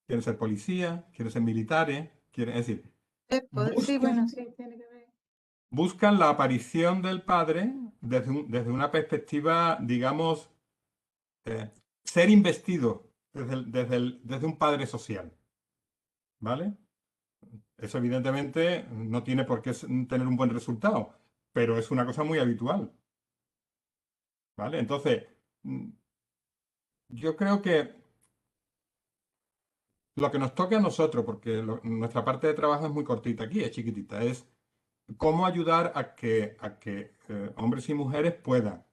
Quieren ser policía, quieren ser militares, quieren, es decir, Sí, bueno, buscan, sí, tiene que ver. buscan la aparición del padre desde una perspectiva, digamos, eh, ser investido desde un padre social, ¿vale? Eso evidentemente no tiene por qué tener un buen resultado, pero es una cosa muy habitual, ¿vale? Entonces, mm, yo creo que lo que nos toca a nosotros, porque nuestra parte de trabajo es muy cortita aquí, es chiquitita, es cómo ayudar a que hombres y mujeres puedan,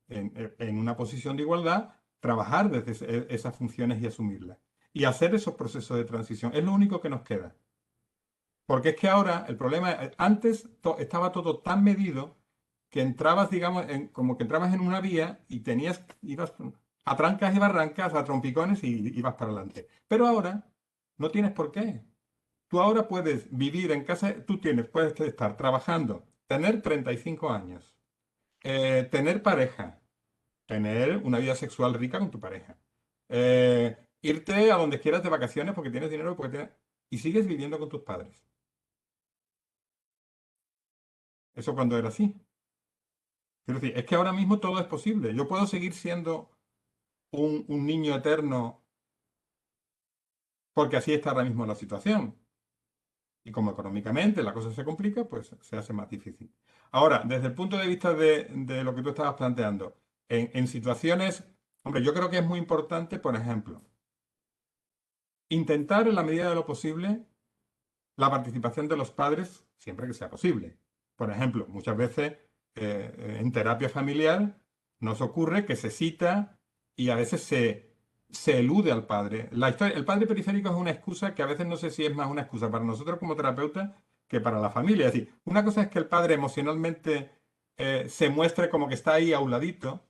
en una posición de igualdad, trabajar desde esas funciones y asumirlas. Y hacer esos procesos de transición. Es lo único que nos queda. Porque es que ahora el problema, antes estaba todo tan medido que entrabas, digamos, como que entrabas en una vía y ibas a trancas y barrancas, a trompicones y ibas para adelante. Pero ahora no tienes por qué. Tú ahora puedes vivir en casa, puedes estar trabajando, tener 35 años, tener pareja, tener una vida sexual rica con tu pareja, irte a donde quieras de vacaciones porque tienes dinero y sigues viviendo con tus padres. Eso cuando era así. Quiero decir, es que ahora mismo todo es posible. Yo puedo seguir siendo un niño eterno porque así está ahora mismo la situación. Y como económicamente la cosa se complica, pues se hace más difícil. Ahora, desde el punto de vista de lo que tú estabas planteando, en situaciones, hombre, yo creo que es muy importante, por ejemplo, intentar en la medida de lo posible la participación de los padres siempre que sea posible. Por ejemplo, muchas veces en terapia familiar nos ocurre que se cita y a veces se elude al padre. El padre periférico es una excusa que a veces no sé si es más una excusa para nosotros como terapeutas que para la familia. Es decir, una cosa es que el padre emocionalmente se muestre como que está ahí a un ladito,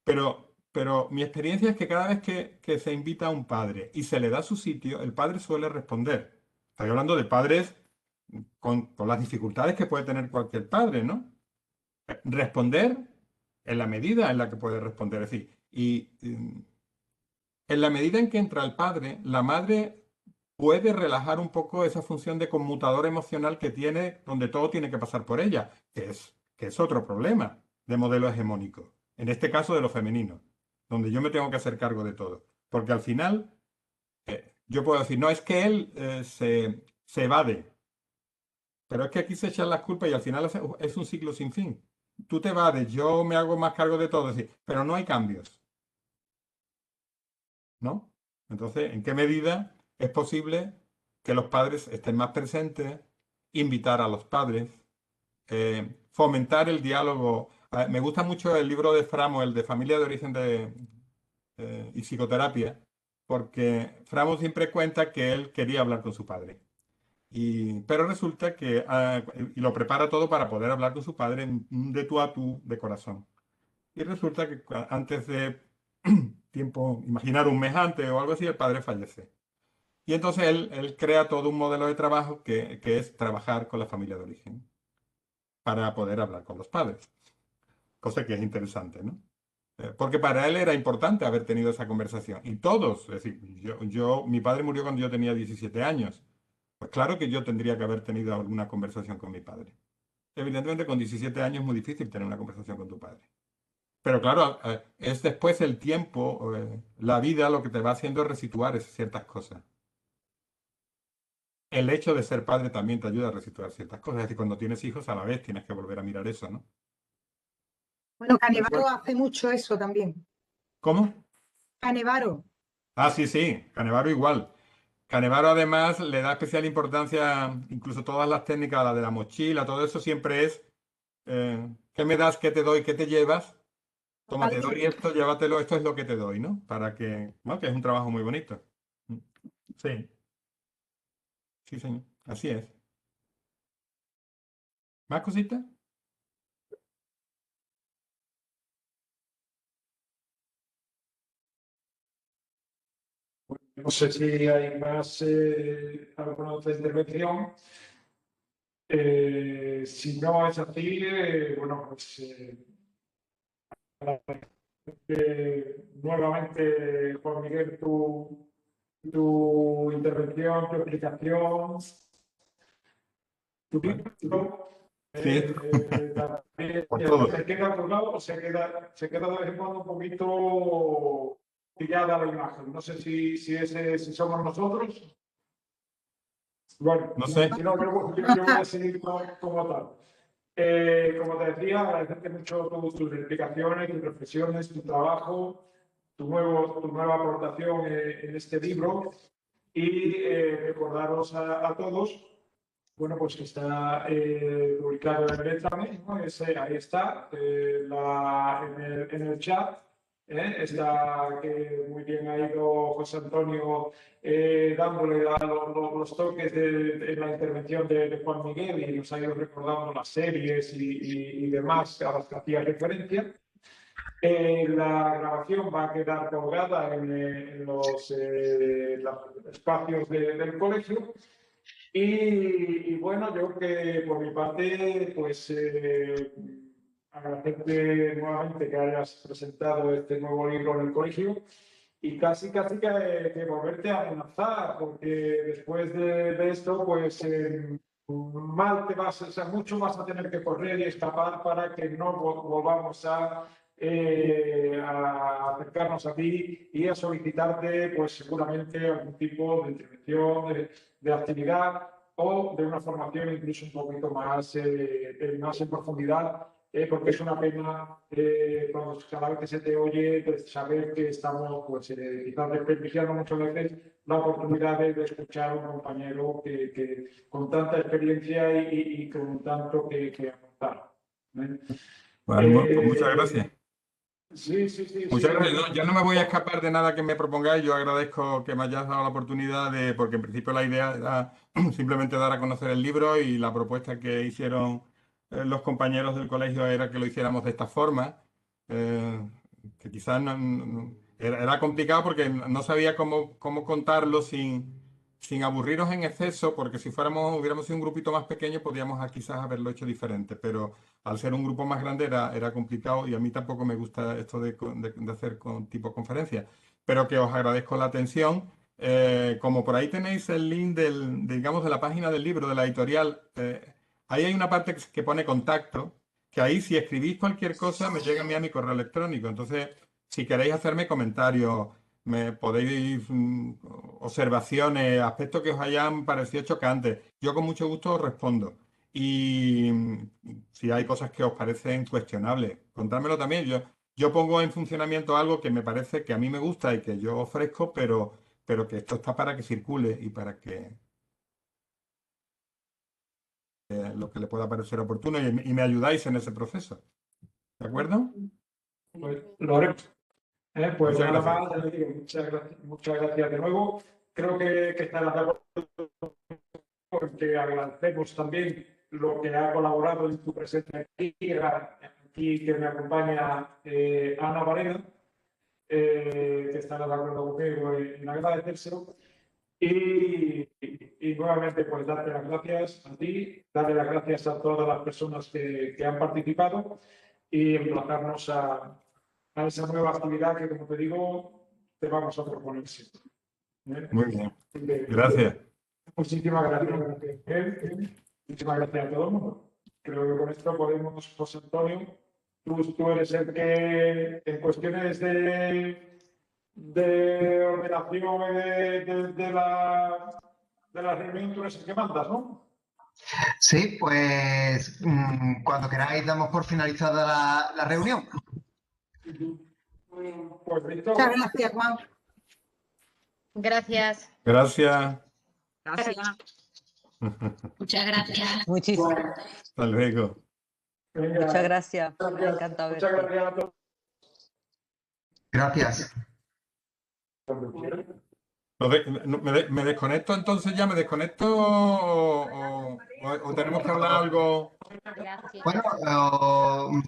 pero mi experiencia es que cada vez que se invita a un padre y se le da su sitio, el padre suele responder. Estoy hablando de padres con las dificultades que puede tener cualquier padre, ¿no? Responder en la medida en la que puede responder. Es decir, en la medida en que entra el padre, la madre puede relajar un poco esa función de conmutador emocional que tiene, donde todo tiene que pasar por ella, que es otro problema de modelo hegemónico. En este caso de lo femenino, donde yo me tengo que hacer cargo de todo. Porque al final, yo puedo decir, no, es que él se evade. Pero es que aquí se echan las culpas y al final es un ciclo sin fin. Tú te evades, yo me hago más cargo de todo, es decir, pero no hay cambios, ¿no? Entonces, ¿en qué medida es posible que los padres estén más presentes, invitar a los padres, fomentar el diálogo? Me gusta mucho el libro de Framo, el de Familia de Origen y Psicoterapia, porque Framo siempre cuenta que él quería hablar con su padre. Pero resulta que y lo prepara todo para poder hablar con su padre de tú a tú, de corazón. Y resulta que antes de tiempo, imaginar un mes antes o algo así, el padre fallece. Y entonces él crea todo un modelo de trabajo que es trabajar con la familia de origen para poder hablar con los padres. Cosa que es interesante, ¿no? Porque para él era importante haber tenido esa conversación. Y todos, es decir, mi padre murió cuando yo tenía 17 años. Pues claro que yo tendría que haber tenido alguna conversación con mi padre. Evidentemente, con 17 años es muy difícil tener una conversación con tu padre. Pero claro, es después el tiempo, la vida, lo que te va haciendo resituar ciertas cosas. El hecho de ser padre también te ayuda a resituar ciertas cosas. Es decir, cuando tienes hijos, a la vez tienes que volver a mirar eso, ¿no? Bueno, Canevaro hace mucho eso también. ¿Cómo? Canevaro. Ah, sí, sí, Canevaro igual. Canevaro además le da especial importancia, incluso todas las técnicas, la de la mochila, todo eso siempre es, ¿qué me das, qué te doy, qué te llevas? Toma, te doy esto, llévatelo, esto es lo que te doy, ¿no? Para que, bueno, que es un trabajo muy bonito. Sí, sí, señor, así es. ¿Más cositas? No sé si hay más alguna otra intervención. Si no es así, bueno, pues nuevamente, Juan Miguel, tu intervención, tu explicación, tu título. Sí, También, por todo. se queda colgado o se queda de vez en cuando un poquito pillada la imagen. No sé si si somos nosotros. Bueno, No sé. si no, yo voy a seguir como tal. Como te decía, agradecerte mucho tus explicaciones, tus reflexiones, tu trabajo, tu nueva aportación en este libro y recordaros a todos, bueno, pues que está publicado en el Letrame, ¿no? Ahí está, en el chat. Está que muy bien ha ido José Antonio dándole los toques en la intervención de Juan Miguel y nos ha ido recordando las series y demás a las que hacía referencia. La grabación va a quedar colgada en los espacios del colegio. Y bueno, yo que por mi parte, pues agradecerte nuevamente que hayas presentado este nuevo libro en el colegio y casi que volverte a amenazar, porque después de esto, pues mal te vas, o sea, mucho vas a tener que correr y escapar para que no volvamos a acercarnos a ti y a solicitarte, pues seguramente algún tipo de intervención, de actividad o de una formación incluso un poquito más, más en profundidad, porque es una pena cuando cada vez que se te oye pues, saber que estamos pues, quizás desperdiciando muchas veces la oportunidad de escuchar a un compañero que con tanta experiencia y con tanto que aportar. Bueno, pues muchas gracias. Sí. Muchas gracias. No, yo no me voy a escapar de nada que me propongáis. Yo agradezco que me hayas dado la oportunidad porque en principio la idea era simplemente dar a conocer el libro y la propuesta que hicieron los compañeros del colegio era que lo hiciéramos de esta forma, que quizás era complicado porque no sabía cómo contarlo sin aburriros en exceso, porque si hubiéramos sido un grupito más pequeño, podríamos quizás haberlo hecho diferente, pero al ser un grupo más grande era complicado y a mí tampoco me gusta esto de hacer tipo conferencia, pero que os agradezco la atención. Como por ahí tenéis el link digamos, de la página del libro, de la editorial, ahí hay una parte que pone contacto, que ahí si escribís cualquier cosa me llega a mí a mi correo electrónico. Entonces, si queréis hacerme comentarios, me podéis observaciones, aspectos que os hayan parecido chocantes, yo con mucho gusto os respondo. Y si hay cosas que os parecen cuestionables, contádmelo también. Yo pongo en funcionamiento algo que me parece que a mí me gusta y que yo ofrezco, pero que esto está para que circule y para que lo que le pueda parecer oportuno y me ayudáis en ese proceso. ¿De acuerdo? Pues lo haremos. Pues Muchas nada gracias. más, ya le digo, muchas gracias de nuevo. Creo que estarás de acuerdo porque agradecemos también lo que ha colaborado en tu presencia aquí que me acompaña Ana Varela, que estará de acuerdo conmigo en agradecérselo. Y nuevamente, pues darte las gracias a ti, darle las gracias a todas las personas que han participado y emplazarnos a esa nueva actividad que, como te digo, te vamos a proponer siempre. Muy bien. Gracias. Muchísimas gracias. Muchísimas gracias a todo el mundo. Creo que con esto podemos, José Antonio, tú eres el que en cuestiones de ordenación de la reunión, tú eres el que mandas, ¿no? Sí, pues cuando queráis damos por finalizada la reunión. Pues Víctor. Muchas gracias, Juan. Gracias. Gracias. Gracias. Muchas gracias. Muchísimas. Hasta luego. Venga, Muchas gracias. Me ha gracias. encantado Muchas verte. gracias a todos. Gracias. ¿Me desconecto entonces ya? ¿Me desconecto o tenemos que hablar algo? Gracias. Bueno,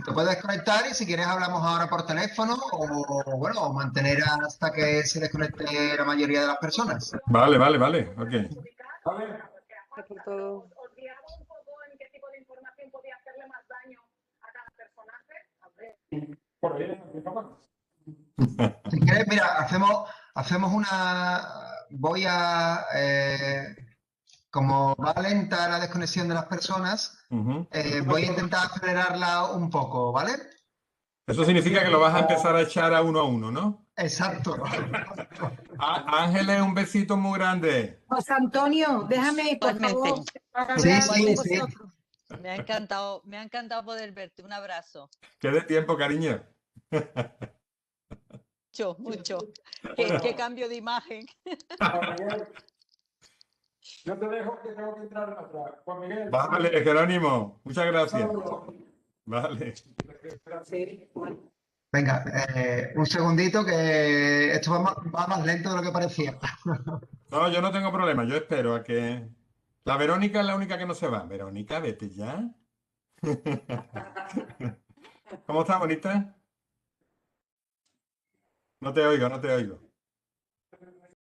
te puedes conectar y si quieres hablamos ahora por teléfono o bueno, o mantener hasta que se desconecte la mayoría de las personas. Vale, ok. ¿Vale? Gracias por todo. Por ahí, papá. Si quieres, mira, hacemos voy a, como va lenta la desconexión de las personas, Ujú. voy a intentar acelerarla un poco, ¿vale? Eso significa que lo vas a empezar a echar a uno, ¿no? Exacto. Ángeles, un besito muy grande. José Antonio, déjame, por Igualmente. favor, hablar Sí, con sí. vosotros. Me ha encantado poder verte. Un abrazo. Qué de tiempo, cariño. Mucho. Qué cambio de imagen. Yo te dejo que tengo que entrar en otra. Juan Miguel. Vale, Jerónimo. Muchas gracias. Vale. Venga, un segundito que esto va más lento de lo que parecía. No, yo no tengo problema. Yo espero a que... La Verónica es la única que no se va. Verónica, vete ya. ¿Cómo estás, bonita? No te oigo.